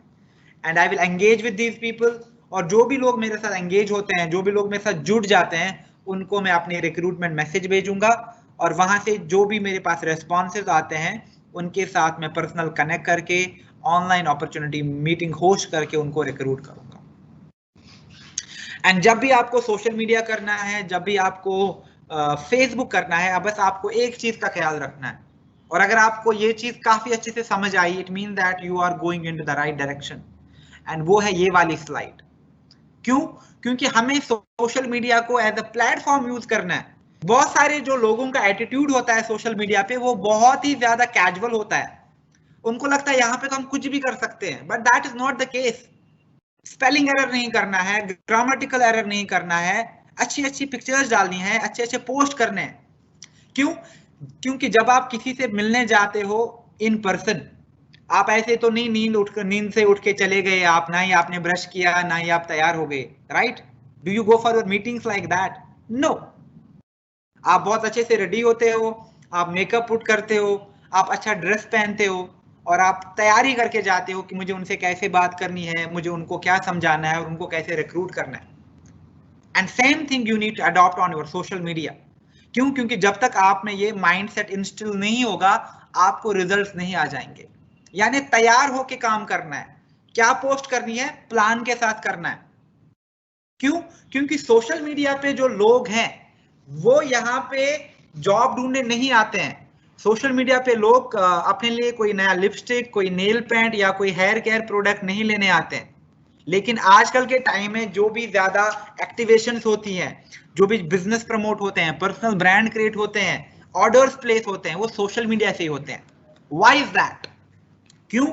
And I will engage with these people, और जो भी लोग मेरे साथ एंगेज होते हैं, जो भी लोग मेरे साथ जुड़ जाते हैं, उनको मैं अपनी रिक्रूटमेंट मैसेज भेजूंगा, और वहां से जो भी मेरे पास रेस्पॉन्सेज आते हैं उनके साथ मैं पर्सनल कनेक्ट करके ऑनलाइन अपॉर्चुनिटी मीटिंग होस्ट करके उनको रिक्रूट करूंगा। एंड जब भी आपको सोशल मीडिया करना है, जब भी आपको फेसबुक करना है, बस आपको एक चीज का ख्याल रखना है, और अगर आपको ये चीज काफी अच्छे से समझ आई, it mean that you are going in to the right direction. And वो है ये वाली स्लाइड। क्यों? क्योंकि हमें सोशल मीडिया को एज अ प्लेटफॉर्म यूज करना है। बहुत सारे जो लोगों का एटीट्यूड होता है सोशल मीडिया पे, वो बहुत ही ज्यादा कैजुअल होता है। उनको लगता है यहाँ पे तो हम कुछ भी कर सकते हैं, but that is not the case. Spelling error नहीं करना है, ग्रामेटिकल एरर नहीं करना है, अच्छी अच्छी पिक्चर्स डालनी है, अच्छे अच्छे पोस्ट करने हैं। क्यों? क्योंकि जब आप किसी से मिलने जाते हो इन पर्सन, आप ऐसे तो नहीं नींद से उठ के चले गए आप, ना ही आपने ब्रश किया, ना ही आप तैयार हो गए, right? Do you go for your meetings like that? No. आप बहुत अच्छे से रेडी होते हो, आप मेकअप पुट करते हो, आप अच्छा ड्रेस पहनते हो, और आप तैयारी करके जाते हो कि मुझे उनसे कैसे बात करनी है, मुझे उनको क्या समझाना है, और उनको कैसे रिक्रूट करना है। And same thing you need to adopt on your social media. क्यों? क्योंकि जब तक आप में ये माइंडसेट इंस्टॉल नहीं होगा, आपको रिजल्ट्स नहीं आ जाएंगे। यानी तैयार होके काम करना है, क्या पोस्ट करनी है, प्लान के साथ करना है। क्यों? क्योंकि सोशल मीडिया पे जो लोग हैं वो यहाँ पे जॉब ढूंढने नहीं आते हैं। सोशल मीडिया पे लोग अपने लिए कोई नया लिपस्टिक, कोई नेल पेंट या कोई हेयर केयर प्रोडक्ट नहीं लेने आते हैं। लेकिन आजकल के टाइम में जो भी ज्यादा एक्टिवेशंस होती हैं, जो भी बिजनेस प्रमोट होते हैं, पर्सनल ब्रांड क्रिएट होते हैं, ऑर्डर्स प्लेस होते हैं, वो सोशल मीडिया से ही होते हैं। Why is that? क्यों?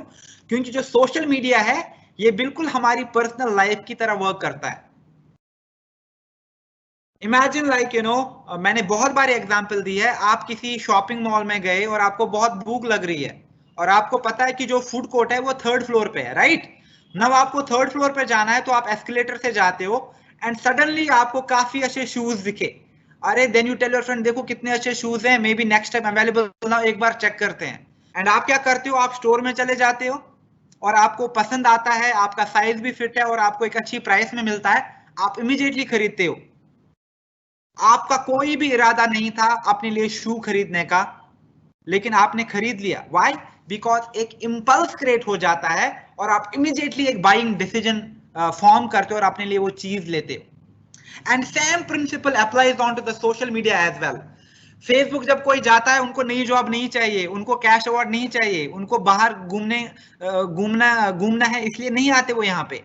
क्योंकि जो सोशल मीडिया है ये बिल्कुल हमारी पर्सनल लाइफ की तरह वर्क करता है। इमेजिन लाइक मैंने बहुत बार एग्जांपल दी है, आप किसी शॉपिंग मॉल में गए और आपको बहुत भूख लग रही है, और आपको पता है कि जो फूड कोर्ट है वो 3rd फ्लोर पे है, राइट? नव आपको 3rd फ्लोर पे जाना है, तो आप एस्केलेटर से जाते हो, एंड सडनली आपको काफी अच्छे शूज दिखे। अरे then you tell your friend, देखो कितने अच्छे शूज हैं, maybe next time available ना, एक बार चेक करते हैं। एंड आप क्या करते हो, आप स्टोर में चले जाते हो, और आपको पसंद आता है, आपका साइज भी फिट है, और आपको एक अच्छी प्राइस में मिलता है, आप इमीडिएटली खरीदते हो। आपका कोई भी इरादा नहीं था अपने लिए शू खरीदने का, लेकिन आपने खरीद लिया। व्हाई? बिकॉज एक इंपल्स क्रिएट हो जाता है, और आप इमीडिएटली एक बाइंग डिसीजन फॉर्म करते हो और अपने लिए वो चीज लेते हो। And same principle applies on to the social media as well. Facebook जब कोई जाता है, उनको नई जॉब नहीं चाहिए, उनको कैश अवार्ड नहीं चाहिए, उनको बाहर घूमना है, इसलिए नहीं आते वो यहाँ पे।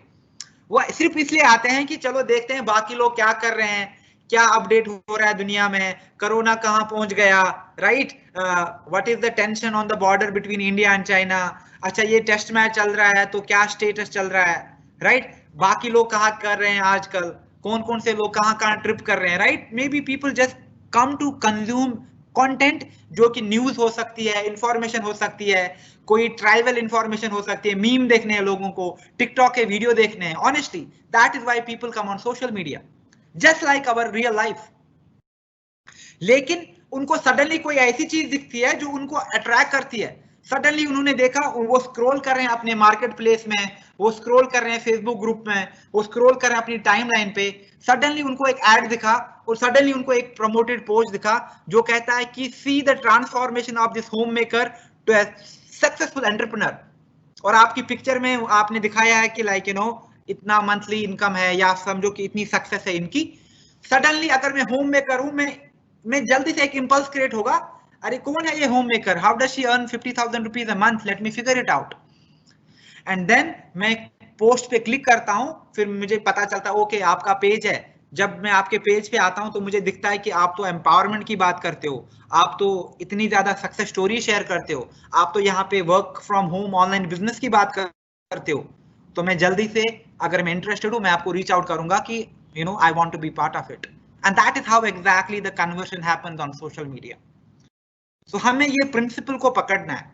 वो सिर्फ इसलिए आते हैं कि चलो देखते हैं बाकी लोग क्या कर रहे हैं, क्या अपडेट हो रहा है दुनिया में, कोरोना कहाँ पहुंच गया, right, what is the tension on the border between India and China, अच्छा ये टेस्ट मैच चल रहा है तो क्या स्टेटस चल रहा है, राइट, बाकी लोग कहाँ कर रहे हैं आजकल, कौन कौन से लोग कहाँ कहाँ ट्रिप कर रहे हैं, right. Maybe people just come to consume content, जो कि न्यूज हो सकती है, इंफॉर्मेशन हो सकती है, कोई ट्राइवल इंफॉर्मेशन हो सकती है, मीम देखने हैं लोगों को, टिकटॉक के वीडियो देखने हैं। Honestly that is why people come on social media, just like our real life. लेकिन उनको सडनली कोई ऐसी चीज दिखती है जो उनको अट्रैक्ट करती है, सडनली उन्होंने देखा, वो स्क्रॉल कर रहे हैं अपने मार्केट प्लेस में, वो स्क्रॉल कर रहे हैं फेसबुक ग्रुप में, वो स्क्रॉल कर रहे हैं अपनी टाइमलाइन पे, सडनली उनको एक ऐड दिखा और सडनली उनको एक प्रमोटेड पोस्ट दिखा जो कहता है कि see the transformation of this home maker to a successful entrepreneur. और आपकी पिक्चर में आपने दिखाया है कि लाइक इतना मंथली इनकम है, या समझो कि इतनी सक्सेस है इनकी। सडनली अगर मैं होम मेकर हूं, मैं जल्दी से एक इंपल्स क्रिएट होगा, अरे कौन है ये home maker, how does she earn 50,000 rupees a month, let me figure it out. And then मैं पोस्ट पे क्लिक करता हूं, फिर मुझे पता चलता है ओके आपका पेज है। जब मैं आपके पेज पे आता हूं तो मुझे दिखता है कि आप तो एम्पावरमेंट की बात करते हो, आप तो इतनी ज्यादा सक्सेस स्टोरी शेयर करते हो, आप तो यहाँ पे work from home online business की बात करते हो। तो मैं जल्दी से, अगर मैं इंटरेस्टेड हूं, मैं आपको रीच आउट करूंगा कि I want to be part of it. And that is how exactly the conversion happens on social media. So हमें ये प्रिंसिपल को पकड़ना है,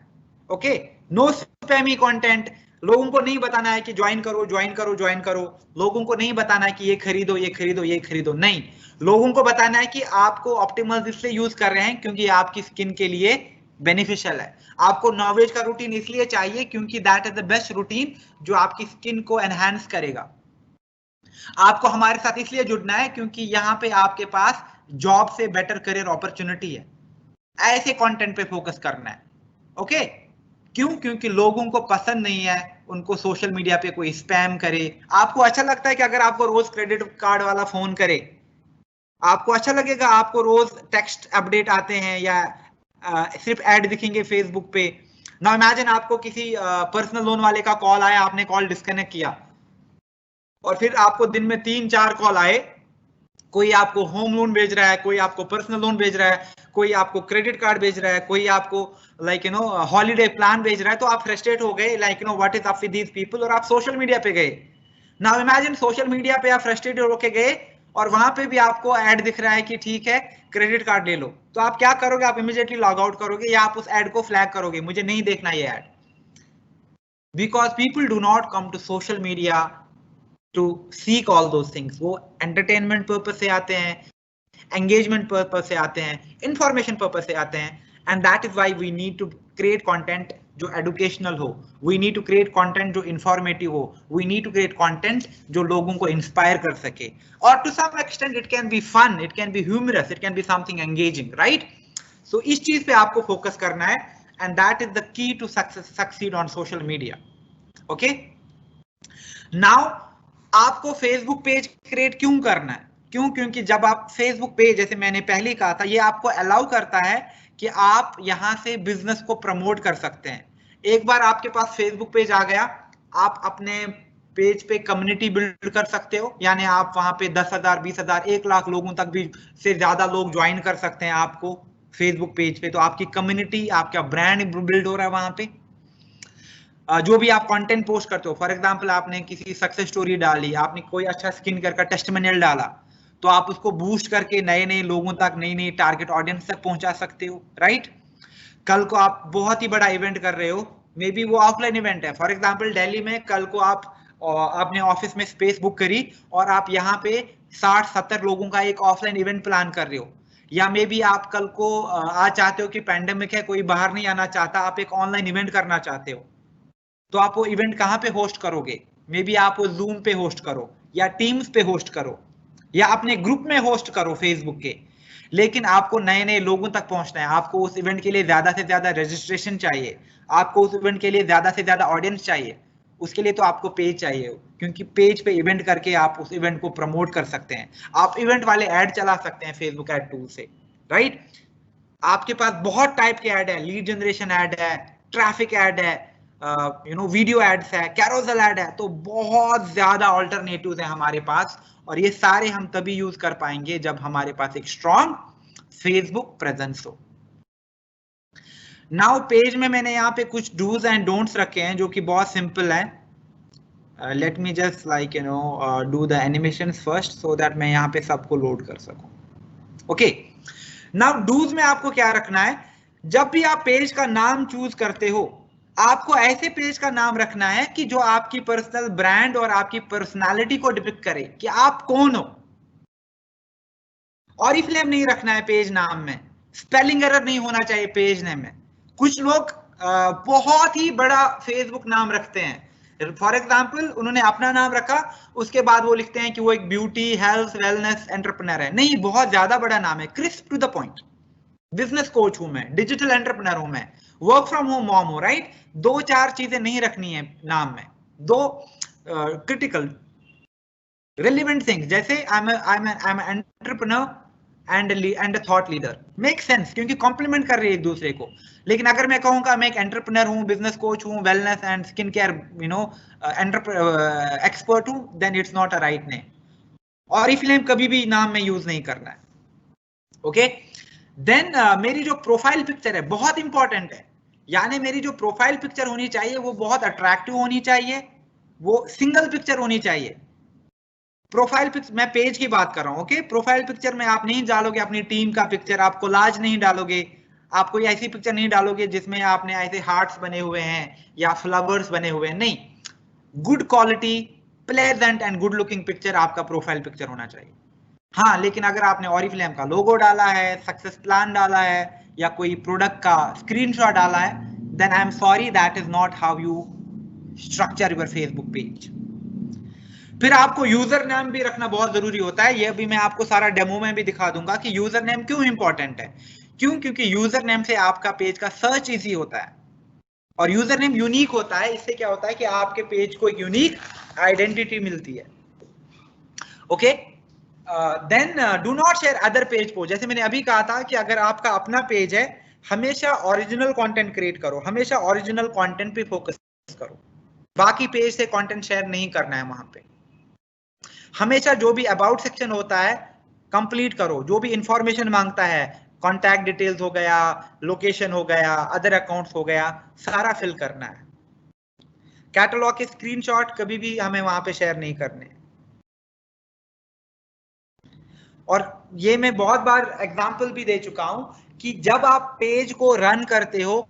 ओके। नो स्पैमी कंटेंट, लोगों को नहीं बताना है कि ज्वाइन करो ज्वाइन करो ज्वाइन करो, लोगों को नहीं बताना है कि ये खरीदो ये खरीदो ये खरीदो, नहीं, लोगों को बताना है कि आपको ऑप्टिमल इसलिए यूज कर रहे हैं क्योंकि आपकी स्किन के लिए बेनिफिशियल है, आपको नॉवेज का रूटीन इसलिए चाहिए क्योंकि that is the best routine जो आपकी स्किन को एनहांस करेगा, आपको हमारे साथ इसलिए जुड़ना है क्योंकि यहाँ पे आपके पास जॉब से बेटर करियर अपॉर्चुनिटी है। ऐसे कंटेंट पे फोकस करना है, ओके। क्यों? क्योंकि लोगों को पसंद नहीं है उनको सोशल मीडिया पे कोई स्पैम करे। आपको अच्छा लगता है कि अगर आपको रोज क्रेडिट कार्ड वाला फोन करे? आपको अच्छा लगेगा आपको रोज टेक्स्ट अपडेट आते हैं या सिर्फ ऐड दिखेंगे फेसबुक पे? ना इमेजिन आपको किसी पर्सनल लोन वाले का कॉल आया, आपने कॉल डिस्कनेक्ट किया और फिर आपको दिन में 3-4 कॉल आए, कोई आपको होम लोन भेज रहा है, कोई आपको पर्सनल लोन भेज रहा है, कोई आपको क्रेडिट कार्ड भेज रहा है, कोई आपको लाइक हॉलीडे प्लान भेज रहा है, तो आप फ्रस्ट्रेट हो गए like what is up with these people और आप सोशल मीडिया पे गए। नाउ इमेजिन सोशल मीडिया पे आप फ्रस्ट्रेटेड होके गए और वहां पे भी आपको ऐड दिख रहा है कि ठीक है क्रेडिट कार्ड ले लो, तो आप क्या करोगे? आप इमीडिएटली लॉग आउट करोगे या आप उस ऐड को फ्लैग करोगे, मुझे नहीं देखना ये ad. Because people do not come to social media to seek all those things, वो entertainment purpose से आते हैं, engagement purpose से आते हैं, information purpose से आते हैं, and that is why we need to create content जो educational हो, we need to create content जो informative हो, we need to create content जो लोगों को inspire कर सके, और to some extent it can be fun, it can be humorous, it can be something engaging, right? So इस चीज पे आपको focus करना है, and that is the key to succeed on social media, okay? Now आपको Facebook page create क्यों करना है? क्यों? क्योंकि जब आप फेसबुक पेज, जैसे मैंने पहले कहा था, ये आपको अलाउ करता है कि आप यहां से बिजनेस को प्रमोट कर सकते हैं। एक बार आपके पास फेसबुक पेज आ गया, आप अपने पेज पे कम्युनिटी बिल्ड कर सकते हो, यानी आप वहां पे 10,000, 20,000, 1 लाख लोगों तक भी से ज्यादा लोग ज्वाइन कर सकते हैं आपको फेसबुक पेज पे। तो आपकी कम्युनिटी, आपका ब्रांड बिल्ड हो रहा है वहां पे। जो भी आप कंटेंट पोस्ट करते हो, फॉर एग्जांपल आपने किसी सक्सेस स्टोरी डाली, आपने कोई अच्छा स्किन केयर का टेस्टिमोनियल डाला, तो आप उसको बूस्ट करके नए नए लोगों तक, नई नई टारगेट ऑडियंस तक पहुंचा सकते हो, राइट। कल को आप बहुत ही बड़ा इवेंट कर रहे हो, मे बी वो ऑफलाइन इवेंट है, फॉर एग्जांपल दिल्ली में कल को आप अपने ऑफिस में स्पेस बुक करी और आप यहाँ पे 60-70 लोगों का एक ऑफलाइन इवेंट प्लान कर रहे हो, या मे बी आप कल को आज चाहते हो कि पैंडेमिक है, कोई बाहर नहीं आना चाहता, आप एक ऑनलाइन इवेंट करना चाहते हो, तो आप वो इवेंट कहाँ पे होस्ट करोगे? मे बी आप वो जूम पे होस्ट करो या टीम्स पे होस्ट करो या अपने ग्रुप में होस्ट करो फेसबुक के, लेकिन आपको नए नए लोगों तक पहुंचना है, आपको उस इवेंट के लिए ज्यादा से ज्यादा रजिस्ट्रेशन चाहिए, आपको उस इवेंट के लिए ज्यादा से ज्यादा ऑडियंस चाहिए, उसके लिए तो आपको पेज चाहिए, क्योंकि पेज पे इवेंट करके आप उस इवेंट को प्रमोट कर सकते हैं, आप इवेंट वाले ऐड चला सकते हैं फेसबुक ऐड टूल से, राइट। आपके पास बहुत टाइप के ऐड है, लीड जनरेशन ऐड है, ट्रैफिक ऐड है, वीडियो एड्स है, कैरोसेल ऐड है, तो बहुत ज्यादा ऑल्टरनेटिव्स है हमारे पास, और ये सारे हम तभी यूज कर पाएंगे जब हमारे पास एक स्ट्रॉन्ग फेसबुक प्रेजेंस हो। नाउ पेज में मैंने यहाँ पे कुछ डूज एंड डोंट्स रखे हैं जो कि बहुत सिंपल है। Let me just like do the animations first so that मैं यहाँ पे सबको लोड कर सकूं। ओके, नाउ डूज में आपको क्या रखना है, जब भी आप पेज का नाम चूज करते हो, आपको ऐसे पेज का नाम रखना है कि जो आपकी पर्सनल ब्रांड और आपकी पर्सनालिटी को डिपिक्ट करे कि आप कौन हो। ऑरिफ्लेम नहीं रखना है पेज नाम में, स्पेलिंग एरर नहीं होना चाहिए पेज नेम में। कुछ लोग बहुत ही बड़ा फेसबुक नाम रखते हैं, फॉर एग्जाम्पल उन्होंने अपना नाम रखा, उसके बाद वो लिखते हैं कि वो एक ब्यूटी हेल्थ वेलनेस एंटरप्रेन्योर है। नहीं, बहुत ज्यादा बड़ा नाम है, crisp to the point. Business coach हूं मैं, डिजिटल एंटरप्रेन्योर हूं मैं, वर्क फ्रॉम होम मॉम हूं, राइट। दो चार चीजें नहीं रखनी है नाम में, दो क्रिटिकल रिलेवेंट थिंग्स, जैसे I am entrepreneur and thought leader, make sense क्योंकि कॉम्प्लीमेंट कर रही है एक दूसरे को। लेकिन अगर मैं कहूंगा मैं एक एंटरप्रेन्योर हूं, बिजनेस कोच हूं, wellness and skin care expert हूं, then it's not a right name. Oriflame कभी भी नाम में यूज नहीं करना है। ओके, देन मेरी जो प्रोफाइल पिक्चर है बहुत इंपॉर्टेंट है, यानी मेरी जो प्रोफाइल पिक्चर होनी चाहिए वो बहुत अट्रैक्टिव होनी चाहिए, वो सिंगल पिक्चर होनी चाहिए। प्रोफाइल पिक्चर, मैं पेज की बात कर रहा हूं। ओके, प्रोफाइल पिक्चर में आप नहीं डालोगे अपनी टीम का पिक्चर, आप कोलाज नहीं डालोगे, आप कोई ऐसी पिक्चर नहीं डालोगे जिसमें आपने ऐसे हार्ट्स बने हुए हैं या फ्लावर्स बने हुए हैं, नहीं। Good quality, pleasant and good looking picture आपका प्रोफाइल पिक्चर होना चाहिए। हाँ, लेकिन अगर आपने ऑरिफ्लेम का लोगो डाला है, सक्सेस प्लान डाला है, या कोई प्रोडक्ट का स्क्रीनशॉट डाला है, then I am sorry, that is not how you structure your Facebook page. फिर आपको यूजर नेम भी रखना बहुत जरूरी होता है, यह भी मैं आपको सारा डेमो में भी दिखा दूंगा कि यूजर नेम क्यों इंपॉर्टेंट है। क्यों? क्योंकि यूजर नेम से आपका पेज का सर्च इजी होता है, और यूजर नेम यूनिक होता है। इससे क्या होता है कि आपके पेज को एक यूनिक आइडेंटिटी मिलती है। Okay, then do not share other page post. जैसे मैंने अभी कहा था कि अगर आपका अपना पेज है, हमेशा ओरिजिनल कंटेंट क्रिएट करो, हमेशा ओरिजिनल कंटेंट पे फोकस करो, बाकी पेज से कंटेंट शेयर नहीं करना है वहां पे। हमेशा जो भी अबाउट सेक्शन होता है कंप्लीट करो, जो भी इंफॉर्मेशन मांगता है, कॉन्टैक्ट डिटेल्स हो गया, लोकेशन हो गया, अदर अकाउंट्स हो गया, सारा फिल करना है। कैटलॉग के स्क्रीनशॉट कभी भी हमें वहां पे शेयर नहीं करने। और ये मैं बहुत बार एग्जांपल भी दे चुका हूं कि जब आप पेज को रन करते हो,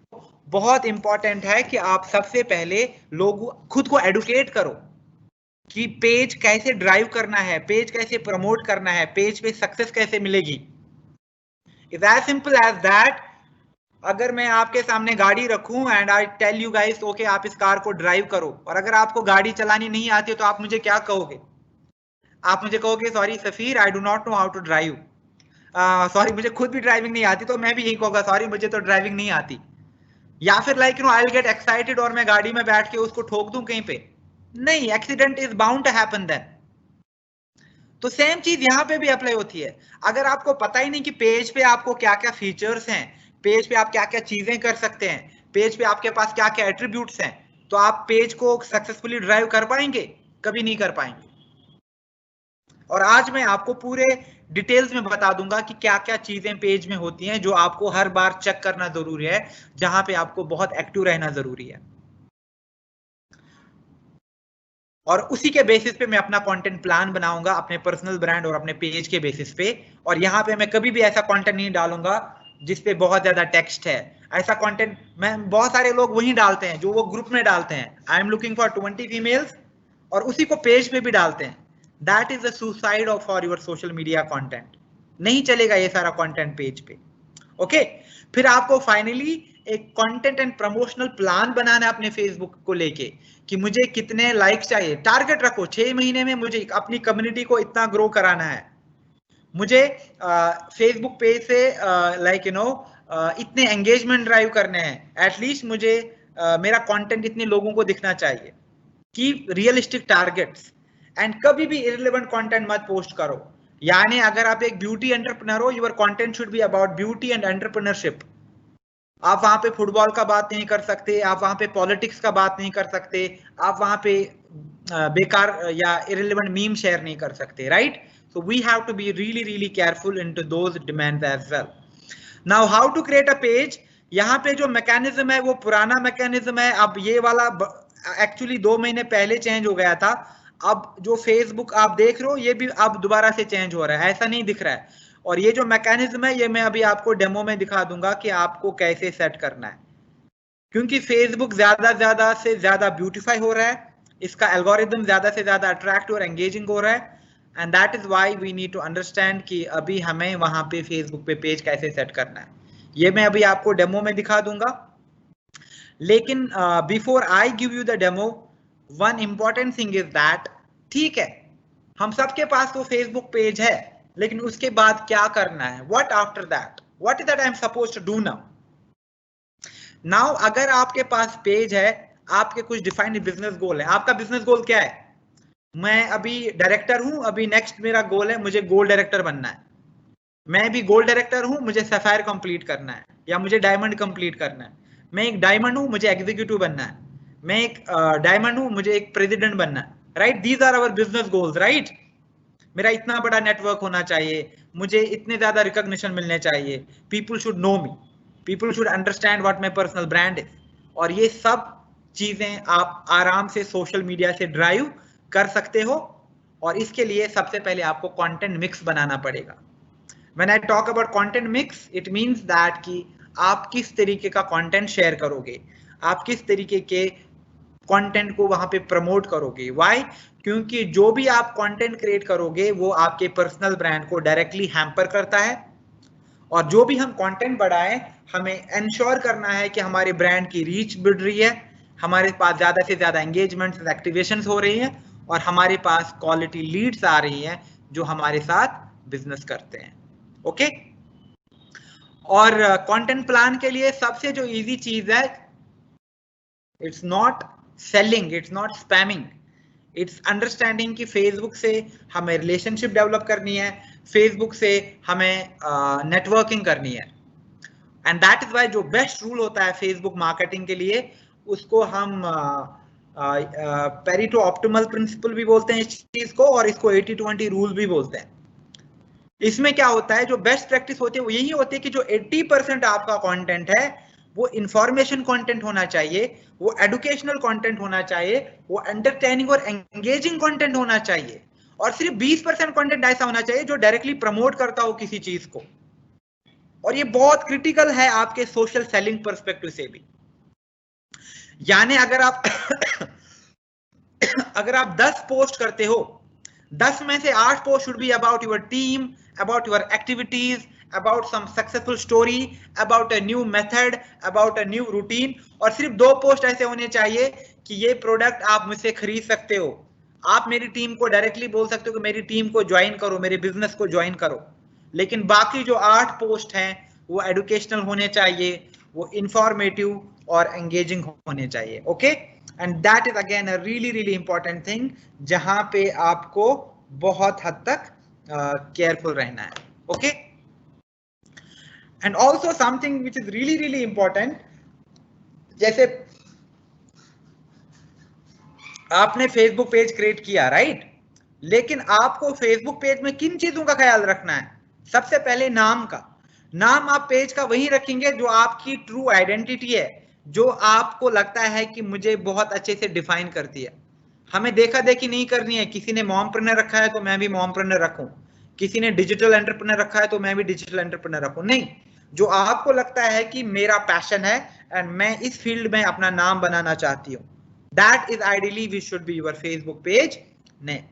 बहुत इंपॉर्टेंट है कि आप सबसे पहले लोग खुद को एडुकेट करो कि पेज कैसे ड्राइव करना है, पेज कैसे प्रमोट करना है, पेज पे सक्सेस कैसे मिलेगी। It's as simple as that. अगर मैं आपके सामने गाड़ी रखूं and I tell you guys okay आप इस कार को ड्राइव करो, और अगर आपको गाड़ी चलानी नहीं आती तो आप मुझे क्या कहोगे? आप मुझे कहोगे sorry Safeer, I do not know how to drive, sorry मुझे खुद भी ड्राइविंग नहीं आती। तो मैं भी यही कहूंगा सॉरी मुझे तो ड्राइविंग नहीं आती। या फिर like I will get excited और मैं गाड़ी में बैठ के उसको ठोक दूं कहीं पे। नहीं, accident is bound to happen then. तो सेम चीज यहां पे भी अप्लाई होती है। अगर आपको पता ही नहीं कि पेज पे आपको क्या क्या फीचर्स हैं, पेज पे आप क्या क्या चीजें कर सकते हैं, पेज पे आपके पास क्या क्या एट्रीब्यूट्स हैं, तो आप पेज को सक्सेसफुली ड्राइव कर पाएंगे? कभी नहीं कर पाएंगे। और आज मैं आपको पूरे डिटेल्स में बता दूंगा कि क्या क्या चीजें पेज में होती हैं जो आपको हर बार चेक करना जरूरी है, जहां पे आपको बहुत एक्टिव रहना जरूरी है। और उसी के बेसिस पे मैं अपना कंटेंट प्लान बनाऊंगा, अपने पर्सनल ब्रांड और अपने पेज के बेसिस पे। और यहाँ पे मैं कभी भी ऐसा कंटेंट नहीं डालूंगा जिसपे बहुत ज्यादा टेक्स्ट है। ऐसा कंटेंट मैं, बहुत सारे लोग वही डालते हैं जो वो ग्रुप में डालते हैं, आई एम लुकिंग फॉर 20 फीमेल्स, और उसी को पेज पे भी डालते हैं। That is the suicide of for your social media content. नहीं चलेगा ये सारा कंटेंट पेज पे। ओके, फिर आपको फाइनली एक कंटेंट एंड प्रमोशनल प्लान बनाना है अपने फेसबुक को लेके कि मुझे कितने लाइक चाहिए। टारगेट रखो, 6 महीने में मुझे अपनी कम्युनिटी को इतना ग्रो कराना है, मुझे फेसबुक पेज से इतने एंगेजमेंट ड्राइव करने हैं, एटलीस्ट मुझे मेरा कंटेंट इतने लोगों को दिखना चाहिए। कीप रियलिस्टिक टारगेट्स एंड कभी भी इररिलेवेंट कंटेंट मत पोस्ट करो। यानी अगर आप एक ब्यूटी एंटरप्रेन्योर हो, your content should be about beauty and entrepreneurship. आप वहां पे फुटबॉल का बात नहीं कर सकते, आप वहां पे पॉलिटिक्स का बात नहीं कर सकते, आप वहां पे बेकार या इरेलेवेंट मीम शेयर नहीं कर सकते, right? So we have to be really really careful into those demands as well. Now how to create a page, यहाँ पे जो मैकेनिज्म है वो पुराना मैकेनिज्म है। अब ये वाला एक्चुअली 2 महीने पहले चेंज हो गया था। अब जो फेसबुक आप देख रहे हो ये भी अब दोबारा से चेंज हो रहा है, ऐसा नहीं दिख रहा है। और ये जो मैकेनिज्म है ये मैं अभी आपको डेमो में दिखा दूंगा कि आपको कैसे सेट करना है, क्योंकि फेसबुक ज्यादा से ज्यादा ब्यूटीफाई हो रहा है, इसका एल्गोरिदम ज्यादा से ज्यादा अट्रैक्टिव और एंगेजिंग हो रहा है, and that is why we need to understand कि अभी हमें वहां पे फेसबुक पे पेज कैसे सेट करना है। ये मैं अभी आपको डेमो में दिखा दूंगा। लेकिन before I give you the demo, one important thing is that, ठीक है हम सबके पास तो फेसबुक पेज है, लेकिन उसके बाद क्या करना है? What after that, what is that I am supposed to do now? Now अगर आपके पास पेज है, आपके कुछ डिफाइंड बिजनेस गोल है। आपका बिजनेस गोल क्या है? मैं अभी डायरेक्टर हूं, अभी नेक्स्ट मेरा गोल है मुझे गोल्ड डायरेक्टर बनना है। मैं भी गोल्ड डायरेक्टर हूं, मुझे सफायर कंप्लीट करना है या मुझे डायमंड कंप्लीट करना है। मैं एक डायमंड हूं, मुझे एग्जीक्यूटिव बनना है। मैं एक डायमंड हूं, मुझे एक प्रेसिडेंट बनना है, right? These are our business goals, right? मेरा इतना बड़ा नेटवर्क होना चाहिए, मुझे इतने ज्यादा रिकॉग्निशन मिलने चाहिए, people should know me, people should understand what my personal brand is. और ये सब चीजें आप आराम से सोशल मीडिया से ड्राइव कर सकते हो। और इसके लिए सबसे पहले आपको कंटेंट मिक्स बनाना पड़ेगा। When I talk about content mix, it means that कि आप किस तरीके का कंटेंट शेयर करोगे, आप किस तरीके के कंटेंट को वहां पे प्रमोट करोगे। व्हाई? क्योंकि जो भी आप कंटेंट क्रिएट करोगे वो आपके पर्सनल ब्रांड को डायरेक्टली हैम्पर करता है। और जो भी हम कंटेंट बढ़ाएं, हमें इंश्योर करना है कि हमारे ब्रांड की रीच बढ़ रही है, हमारे पास ज्यादा से ज्यादा एंगेजमेंट्स, एक्टिवेशंस हो रही हैं, और हमारे पास क्वालिटी लीड्स आ रही हैं जो हमारे साथ बिजनेस करते हैं। ओके? और कंटेंट प्लान के लिए सबसे जो इजी चीज है, it's not selling, it's not spamming, it's understanding कि फेसबुक से हमें रिलेशनशिप डेवलप करनी है, फेसबुक से हमें नेटवर्किंग करनी है। एंड दैट इज वाई जो बेस्ट रूल होता है फेसबुक मार्केटिंग के लिए, उसको हम पेरेटो ऑप्टिमल प्रिंसिपल भी बोलते हैं इस चीज को, और इसको 80-20 रूल भी बोलते हैं। इसमें क्या होता है, जो बेस्ट प्रैक्टिस होती है वो यही होती है कि जो 80% आपका कंटेंट है वो इंफॉर्मेशन कंटेंट होना चाहिए, वो एजुकेशनल कंटेंट होना चाहिए, वो एंटरटेनिंग और एंगेजिंग कंटेंट होना चाहिए, और सिर्फ 20% कंटेंट ऐसा होना चाहिए जो डायरेक्टली प्रमोट करता हो किसी चीज को। और ये बहुत क्रिटिकल है आपके सोशल सेलिंग पर्सपेक्टिव से भी। यानी अगर आप अगर आप 10 पोस्ट करते हो, 10 में से 8 post should be about your team, about your activities, about some successful story, about a new method, about a new routine, और सिर्फ 2 पोस्ट ऐसे होने चाहिए कि ये प्रोडक्ट आप मुझसे खरीद सकते हो, आप मेरी टीम को डायरेक्टली बोल सकते हो कि मेरी टीम को ज्वाइन करो, मेरे बिजनेस को ज्वाइन करो। लेकिन बाकी जो 8 पोस्ट हैं वो एजुकेशनल होने चाहिए, वो इंफॉर्मेटिव और एंगेजिंग होने चाहिए। Okay? And that is again a really really important thing, जहां पे आपको बहुत हद तक careful रहना है। Okay? And also something which is really really important, जैसे आपने फेसबुक पेज क्रिएट किया, राइट? लेकिन आपको फेसबुक पेज में किन चीजों का ख्याल रखना है? सबसे पहले नाम का। नाम आप पेज का वही रखेंगे जो आपकी ट्रू आइडेंटिटी है, जो आपको लगता है कि मुझे बहुत अच्छे से डिफाइन करती है। हमें देखा देखी नहीं करनी है, किसी ने मॉमप्रेन्योर रखा है तो मैं भी मॉमप्रेन्योर रखूं, किसी ने डिजिटल एंटरप्रेन्योर रखा है तो मैं भी डिजिटल एंटरप्रेन्योर रखूं। नहीं, जो आपको लगता है कि मेरा पैशन है एंड मैं इस फील्ड में अपना नाम बनाना चाहती हूँ, that is ideally we should be your Facebook page name.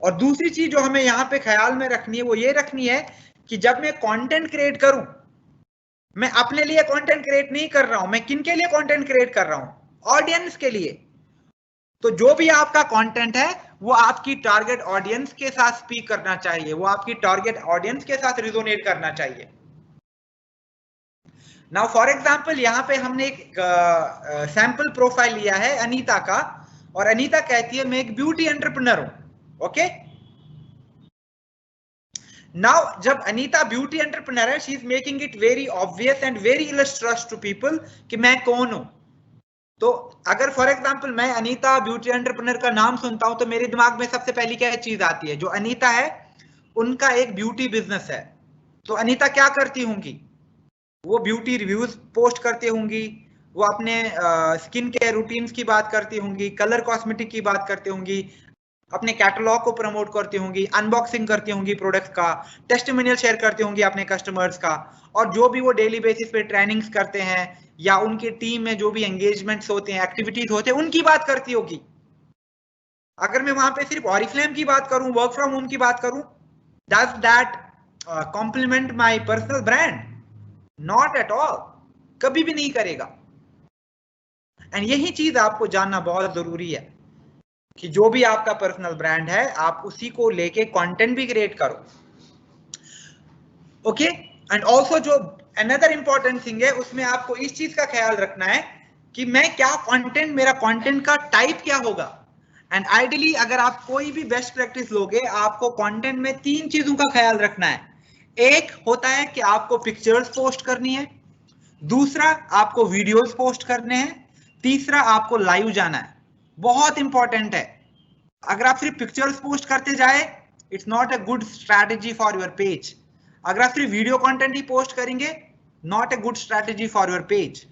और दूसरी चीज जो हमें यहाँ पे ख्याल में रखनी है वो ये रखनी है कि जब मैं कंटेंट क्रिएट करूं, मैं अपने लिए कंटेंट क्रिएट नहीं कर रहा हूं, मैं किन के लिए कंटेंट क्रिएट कर रहा हूं? ऑडियंस के लिए। तो जो भी आपका कंटेंट है वो आपकी टारगेट ऑडियंस के साथ स्पीक करना चाहिए, वो आपकी टारगेट ऑडियंस के साथ रिजोनेट करना चाहिए। नाउ फॉर एग्जांपल यहां पे हमने एक सैंपल प्रोफाइल लिया है अनीता का, और अनीता कहती है मैं एक ब्यूटी एंटरप्रेन्योर हूं। ओके? नाउ जब अनीता ब्यूटी एंटरप्रेन्योर है, she is making it very obvious and very illustrious to people कि मैं कौन हूं। तो अगर फॉर एग्जांपल मैं अनीता ब्यूटी एंटरप्रेन्योर का नाम सुनता हूं तो मेरे दिमाग में सबसे पहली क्या चीज आती है, जो अनीता है उनका एक ब्यूटी बिजनेस है। तो अनीता क्या करती होंगी, वो ब्यूटी रिव्यूज पोस्ट करती होंगी, वो अपने स्किन केयर रूटीन्स की बात करती होंगी, कलर कॉस्मेटिक की बात करती होंगी, अपने कैटलॉग को प्रमोट करती होंगी, अनबॉक्सिंग करती होंगी प्रोडक्ट का, टेस्टिमोनियल शेयर करती होंगी अपने कस्टमर्स का, और जो भी वो डेली बेसिस पे ट्रेनिंग्स करते हैं या उनकी टीम में जो भी एंगेजमेंट्स होते हैं, एक्टिविटीज होते हैं, उनकी बात करती होगी। अगर मैं वहां पे सिर्फ ऑरिफ्लेम की बात करूं, वर्क फ्रॉम होम की बात करूं, does that complement my personal brand? Not at all, कभी भी नहीं करेगा। एंड यही चीज आपको जानना बहुत जरूरी है कि जो भी आपका पर्सनल ब्रांड है आप उसी को लेके कंटेंट भी क्रिएट करो। ओके, एंड ऑल्सो जो अनदर इंपॉर्टेंट थिंग है, उसमें आपको इस चीज का ख्याल रखना है कि मैं क्या कंटेंट, मेरा कंटेंट का टाइप क्या होगा। एंड आइडियली अगर आप कोई भी बेस्ट प्रैक्टिस लोगे, आपको कंटेंट में 3 चीजों का ख्याल रखना है। एक होता है कि आपको पिक्चर्स पोस्ट करनी है, दूसरा आपको वीडियोस पोस्ट करने हैं, तीसरा आपको लाइव जाना है। बहुत इंपॉर्टेंट है। अगर आप सिर्फ पिक्चर्स पोस्ट करते जाए, it's not a good strategy for your page. अगर आप सिर्फ वीडियो कंटेंट ही पोस्ट करेंगे, not a good strategy for your page.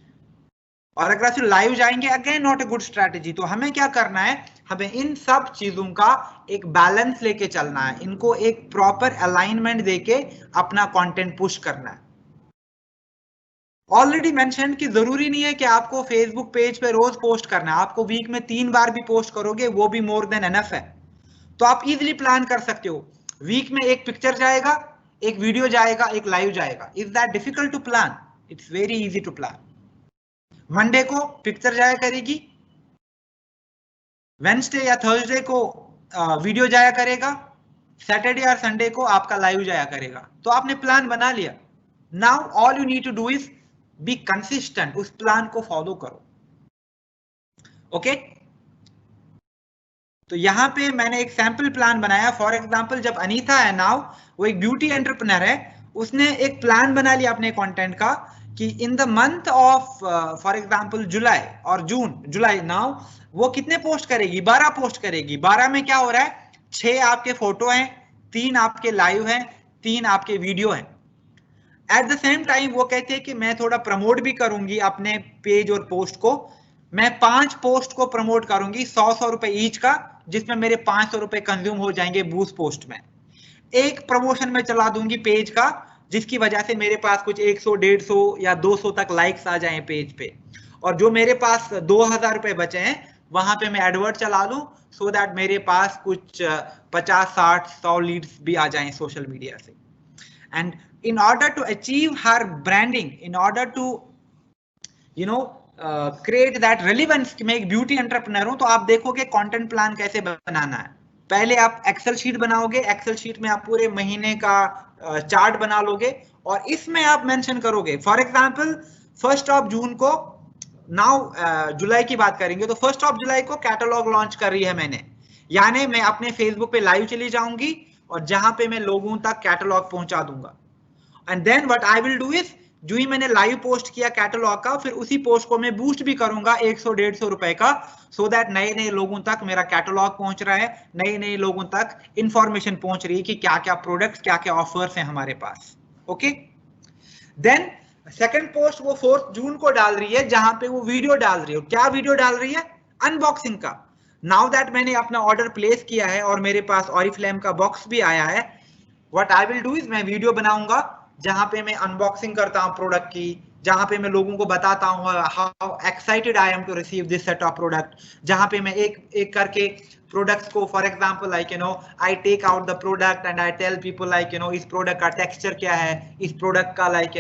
और अगर आप सिर्फ लाइव जाएंगे, again not a good strategy. तो हमें क्या करना है, हमें इन सब चीजों का एक बैलेंस लेके चलना है, इनको एक प्रॉपर अलाइनमेंट देके अपना कंटेंट पुश करना है। ऑलरेडी मेंशन कि जरूरी नहीं है कि आपको फेसबुक पेज पे रोज पोस्ट करना है, आपको वीक में 3 बार भी पोस्ट करोगे वो भी मोर देन एनफ है। तो आप इजीली प्लान कर सकते हो, वीक में एक पिक्चर जाएगा, एक वीडियो जाएगा, एक लाइव जाएगा। Is that difficult to plan? It's very easy to plan. Monday को पिक्चर जाया करेगी, वेडनेसडे या थर्सडे को वीडियो जाया करेगा, सैटरडे और संडे को आपका लाइव जाया करेगा। तो आपने प्लान बना लिया। Now all you need to do is be consistent, उस प्लान को फॉलो करो। ओके, तो यहां पे मैंने एक सैंपल प्लान बनाया। फॉर एग्जांपल जब अनीता है नाउ, वो एक ब्यूटी एंटरप्रेन्योर है, उसने एक प्लान बना लिया अपने कंटेंट का कि in the month of for example जुलाई और जून, जुलाई नाउ वो कितने पोस्ट करेगी, 12 पोस्ट करेगी। 12 में क्या हो रहा है, 6 आपके फोटो हैं, 3 आपके लाइव हैं, 3 आपके वीडियो हैं। एट द सेम टाइम वो कहते हैं कि मैं थोड़ा प्रमोट भी करूंगी अपने पेज और पोस्ट को। मैं 5 पोस्ट को प्रमोट करूंगी 100 रुपए ईच का, जिसमें मेरे 500 रुपए कंज्यूम हो जाएंगे बूस्ट पोस्ट में। एक प्रमोशन में चला दूंगी पेज का, जिसकी वजह से मेरे पास कुछ 100, 150 या 200 तक लाइक्स आ जाएं पेज पे, और जो मेरे पास 2000 रुपए बचे हैं वहां पे मैं एडवर्ट चला लूं, सो दैट मेरे पास कुछ 50, 60, 100 लीड्स भी आ जाएं सोशल मीडिया से। And in order to achieve her branding, in order to create that relevance कि मैं एक ब्यूटी एंटरप्रेन्योर हूं, तो आप देखोगे कंटेंट प्लान कैसे बनाना है। पहले आप एक्सेल शीट बनाओगे, एक्सेल शीट में आप पूरे महीने का चार्ट बना लोगे, और इसमें आप मेंशन करोगे फॉर एग्जांपल 1 जून को, नाउ जुलाई की बात करेंगे तो 1 जुलाई को कैटलॉग लॉन्च कर रही है मैंने, यानी मैं अपने फेसबुक पे लाइव चली जाऊंगी और जहां पे मैं लोगों तक कैटलॉग पहुंचा दूंगा। And then what I will do is, जो ही मैंने लाइव पोस्ट किया कैटलॉग का, फिर उसी पोस्ट को मैं बूस्ट भी करूंगा 100-150 रुपए का, सो दैट नए नए लोगों तक मेरा कैटलॉग पहुंच रहा है, नए नए लोगों तक इंफॉर्मेशन पहुंच रही है कि क्या क्या प्रोडक्ट्स, क्या क्या ऑफर्स हैं हमारे पास। ओके, देन सेकंड पोस्ट वो 4 जून को डाल रही है, जहां पे वो वीडियो डाल रही है। क्या वीडियो डाल रही है? अनबॉक्सिंग का। नाउ दैट मैंने अपना ऑर्डर प्लेस किया है और मेरे पास ऑरिफ्लेम का बॉक्स भी आया है, what I will do is मैं वीडियो बनाऊंगा जहां पे मैं अनबॉक्सिंग करता हूं प्रोडक्ट की, जहां पे मैं लोगों को बताता हूं how excited I am to receive this set of product, जहां पे मैं एक एक करके प्रोडक्ट्स को, for example like I take out the product and I tell people like इस प्रोडक्ट का टेक्सचर क्या है, इस प्रोडक्ट का लाइक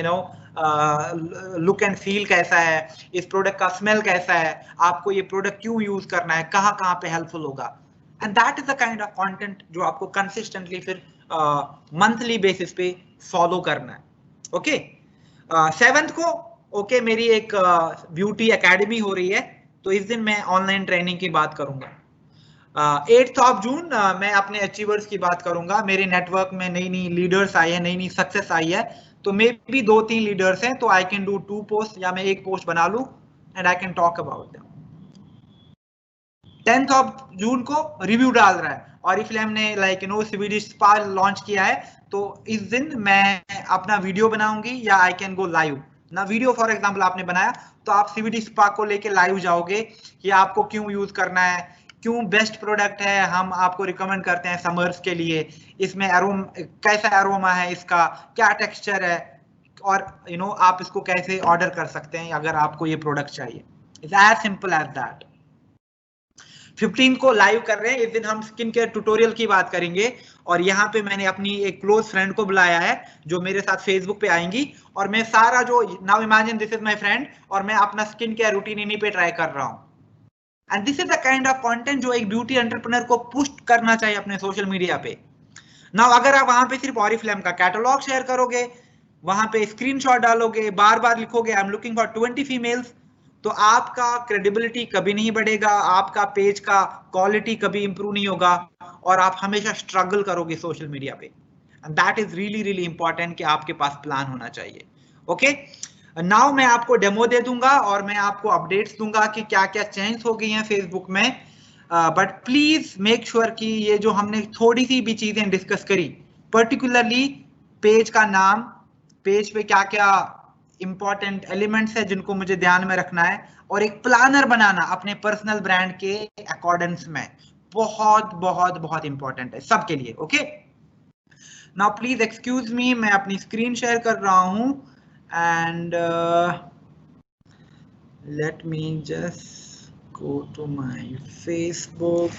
लुक एंड फील कैसा है, इस प्रोडक्ट का स्मेल कैसा है, आपको ये प्रोडक्ट क्यों यूज करना है, कहाँ कहाँ पे हेल्पफुल होगा। And that is the kind of content जो आपको कंसिस्टेंटली फिर मंथली बेसिस पे फॉलो करना है। ओके, 7th को मेरी एक ब्यूटी एकेडमी हो रही है, तो इस दिन मैं ऑनलाइन ट्रेनिंग की बात करूंगा। 8th ऑफ जून मैं अपने अचीवर्स की बात करूंगा। मेरे नेटवर्क में नई नई लीडर्स आई है, नई नई सक्सेस आई है, तो मे भी 2-3 लीडर्स हैं, तो आई कैन डू 2 पोस्ट या मैं एक पोस्ट बना लूं and I can talk about them. 10th of June को रिव्यू डाल रहा है और इफलेम ने लाइक स्वीडिश स्पा लॉन्च किया है, तो इस दिन मैं अपना वीडियो बनाऊंगी या आई कैन गो लाइव ना। वीडियो फॉर एग्जांपल आपने बनाया तो आप स्वीडिश स्पा को लेके लाइव जाओगे कि आपको क्यों यूज करना है, क्यों बेस्ट प्रोडक्ट है, हम आपको रिकमेंड करते हैं समर्स के लिए, इसमें अरोम कैसा अरोमा है, इसका क्या टेक्सचर है, और आप इसको कैसे ऑर्डर कर सकते हैं अगर आपको ये प्रोडक्ट चाहिए। It's as simple as that. 15 को लाइव कर रहे हैं, इस दिन हम स्किन केयर ट्यूटोरियल की बात करेंगे और यहाँ पे मैंने अपनी एक क्लोज फ्रेंड को बुलाया है जो मेरे साथ फेसबुक पे आएंगी और मैं सारा जो now imagine this is my friend और मैं अपना स्किन केयर रूटीन इन्हीं पे ट्राई कर रहा हूँ। And this is the kind of content जो एक ब्यूटी एंटरप्रेन्योर को पुश करना चाहिए अपने सोशल मीडिया पे। नाउ अगर आप वहां पे सिर्फ ऑरिफ्लेम का कैटलॉग शेयर करोगे, वहां पे स्क्रीनशॉट डालोगे, बार बार लिखोगे आई एम लुकिंग फॉर 20 फीमेल्स, तो आपका क्रेडिबिलिटी कभी नहीं बढ़ेगा, आपका पेज का क्वालिटी कभी इंप्रूव नहीं होगा और आप हमेशा स्ट्रगल करोगे सोशल मीडिया पे। And that is really really important कि आपके पास प्लान होना चाहिए। ओके, नाउ मैं आपको डेमो दे दूंगा और मैं आपको अपडेट्स दूंगा कि क्या क्या चेंज हो गई हैं फेसबुक में। बट प्लीज मेक श्योर कि ये जो हमने थोड़ी सी भी चीजें डिस्कस करी, पर्टिकुलरली पेज का नाम, पेज पे क्या क्या इंपॉर्टेंट एलिमेंट्स है जिनको मुझे ध्यान में रखना है, और एक प्लानर बनाना अपने पर्सनल ब्रांड के अकॉर्डेंस में, बहुत बहुत बहुत इंपॉर्टेंट है सबके लिए। Okay, now please excuse me, मैं अपनी स्क्रीन शेयर कर रहा हूं and let me just go to my Facebook.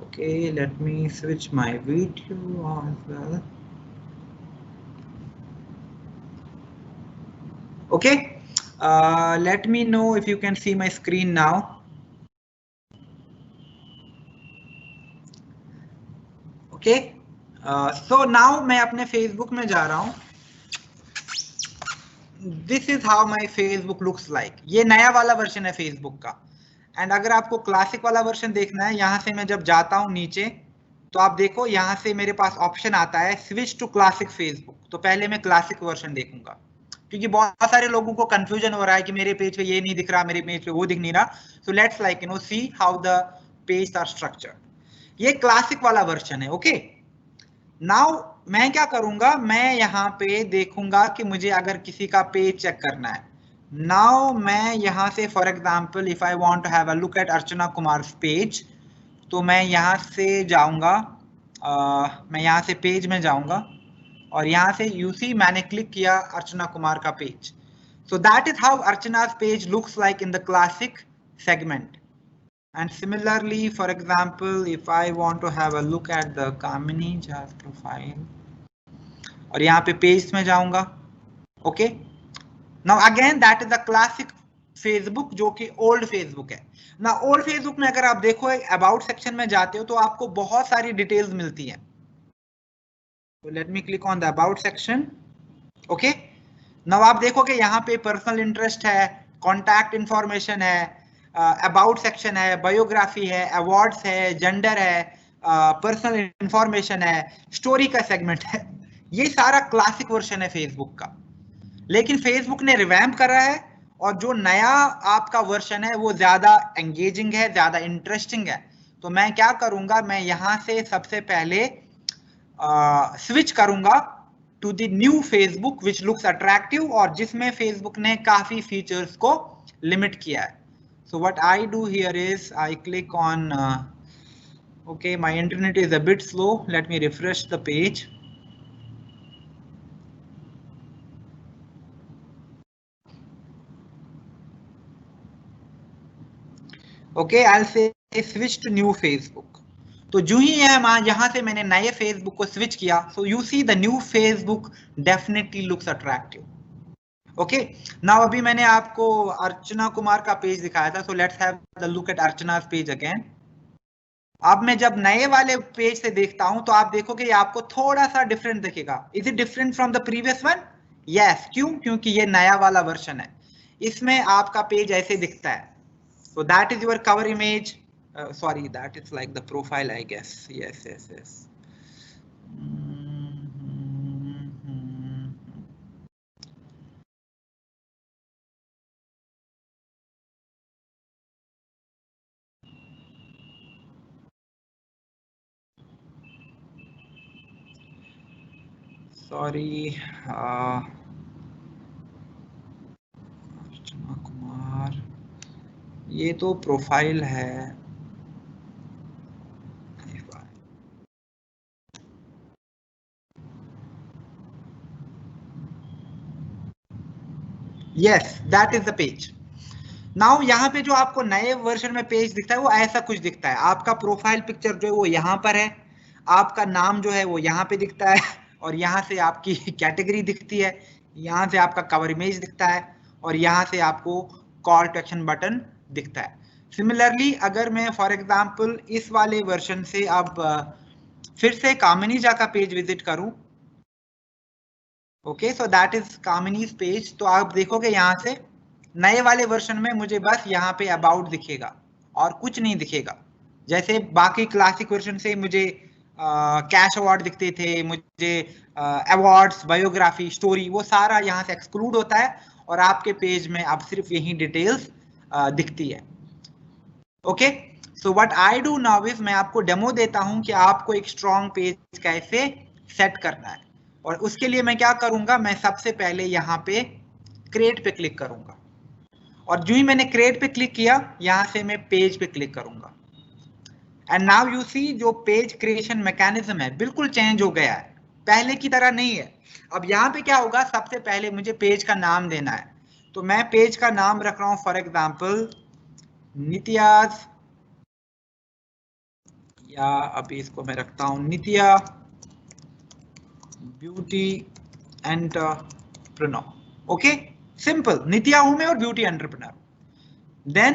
Okay, let me switch my video as well. Okay, let me know if you can see my screen now. Okay, so now मैं अपने Facebook में जा रहा हूँ। This is how my Facebook looks like. ये नया वाला version है फेसबुक का। एंड अगर आपको क्लासिक वाला वर्जन देखना है, यहाँ से मैं जब जाता हूँ नीचे तो आप देखो यहाँ से मेरे पास ऑप्शन आता है स्विच टू क्लासिक फेसबुक। तो पहले मैं क्लासिक वर्जन देखूंगा क्योंकि बहुत सारे लोगों को कंफ्यूजन हो रहा है कि मेरे पेज पे ये नहीं दिख रहा, मेरे पेज पे वो दिख नहीं रहा। So let's like see how the page are structured. ये क्लासिक वाला वर्जन है। ओके, नाउ मैं क्या करूंगा, मैं यहाँ पे देखूंगा कि मुझे अगर किसी का पेज चेक करना है। नाउ मैं यहाँ से for example if I want to have a look at Archana Kumar page, तो मैं यहाँ से जाऊंगा, मैं यहाँ से पेज में जाऊंगा और यहाँ से यू सी मैंने क्लिक किया अर्चना कुमार का पेज। So that is how Archana's page looks like in the classic segment. And similarly, for example, if I want to have a look at the Kamini Jha's profile, और यहाँ पे पेज में जाऊंगा। Okay, now again that is the classic Facebook जो कि old Facebook है ना। Old Facebook में अगर आप देखो अबाउट सेक्शन में जाते हो तो आपको बहुत सारी डिटेल्स मिलती हैं। तो let me click on the about section. Okay, now आप देखोगे यहाँ पे पर्सनल इंटरेस्ट है, कॉन्टैक्ट इंफॉर्मेशन है, अबाउट सेक्शन है, बायोग्राफी है, अवार्ड्स है, जेंडर है, पर्सनल इंफॉर्मेशन है, स्टोरी का सेगमेंट है। ये सारा क्लासिक वर्जन है फेसबुक का, लेकिन फेसबुक ने रिवैम्प करा है और जो नया आपका वर्जन है वो ज्यादा एंगेजिंग है, ज्यादा इंटरेस्टिंग है। तो मैं क्या करूंगा, मैं यहाँ से सबसे पहले स्विच करूंगा to the new Facebook which looks attractive और जिसमें फेसबुक ने काफी फीचर्स को लिमिट किया है। So what I do here is I click on okay, my internet is a bit slow, let me refresh the page. Okay, I'll say switch to new Facebook. तो जो ही यहाँ से मैंने नए फेसबुक को स्विच किया, so you see the new Facebook definitely looks attractive. Okay, now अभी मैंने आपको अर्चना कुमार का पेज दिखाया था, so let's have the look at Archana's page again. अब मैं जब नए वाले पेज से देखता हूं तो आप देखोगे ये आपको थोड़ा सा डिफरेंट दिखेगा। Is it different from the previous one? Yes, क्यों? क्योंकि ये नया वाला वर्जन है, इसमें आपका पेज ऐसे दिखता है। सो that is your cover image, sorry, that is like the profile, I guess. Yes, yes, yes. Sorry, अर्चना कुमार, ये तो प्रोफाइल है. Yes, that is the page. Now यहाँ पे जो आपको नए वर्जन में पेज दिखता है वो ऐसा कुछ दिखता है. आपका प्रोफाइल पिक्चर जो है वो यहाँ पर है, आपका नाम जो है वो यहाँ पे दिखता है, और यहाँ से आपकी कैटेगरी दिखती है, यहाँ से आपका कवर इमेज दिखता है, और यहाँ से आपको कॉल टू एक्शन बटन दिखता है. सिमिलरली अगर मैं फॉर एग्जांपल इस वाले वर्जन से अब फिर से कामिनीजा का पेज विजिट करूं, okay, so that is Kamini's page, तो आप देखोगे यहाँ से नए वाले वर्जन में मुझे बस यहाँ पे अबाउट दिखेगा और कुछ नहीं दिखेगा. जैसे बाकी क्लासिक वर्जन से मुझे कैश अवार्ड दिखते थे, मुझे अवार्ड्स, बायोग्राफी, स्टोरी, वो सारा यहाँ से एक्सक्लूड होता है और आपके पेज में अब सिर्फ यही डिटेल्स दिखती है. Okay, so what I do now is मैं आपको डेमो देता हूं कि आपको एक स्ट्रॉन्ग पेज कैसे सेट करना है. और उसके लिए मैं क्या करूंगा, मैं सबसे पहले यहाँ पे क्रिएट पे क्लिक करूंगा, और जो ही मैंने क्रिएट पे क्लिक किया यहां से मैं पेज पे क्लिक करूंगा. एंड नाउ यू सी जो पेज क्रिएशन मैकेनिज्म है बिल्कुल चेंज हो गया है, पहले की तरह नहीं है. अब यहाँ पे क्या होगा, सबसे पहले मुझे पेज का नाम देना है, तो मैं पेज का नाम रख रहा हूं फॉर एग्जाम्पल नित्याज, या अभी इसको मैं रखता हूं नित्या ब्यूटी एंटरप्रेन्योर. ओके, सिंपल, नित्या हूं मैं और ब्यूटी एंटरप्रेन्योर. देन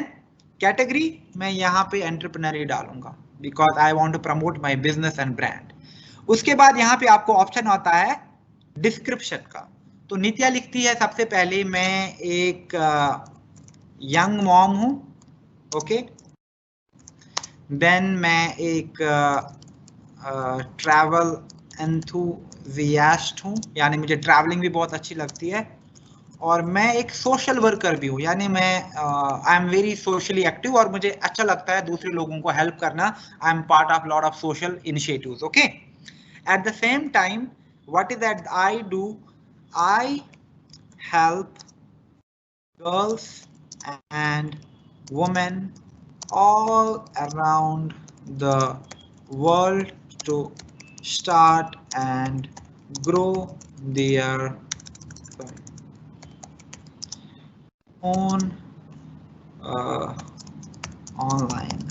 कैटेगरी मैं यहाँ पे एंटरप्रेन्योर ही डालूंगा because I want to promote my business and brand. उसके बाद यहाँ पे आपको ऑप्शन आता है डिस्क्रिप्शन का. तो नित्या लिखती है सबसे पहले मैं एक यंग मॉम हूं, ओके. देन मैं एक ट्रैवल एंथुजियास्ट हूं, यानी मुझे ट्रैवलिंग भी बहुत अच्छी लगती है, और मैं एक सोशल वर्कर भी हूँ, यानी मैं I am very socially active और मुझे अच्छा लगता है दूसरे लोगों को हेल्प करना. I am part of lot of social initiatives. Okay, at the same time what is that I do, I help girls and women all around the world to start and grow their own online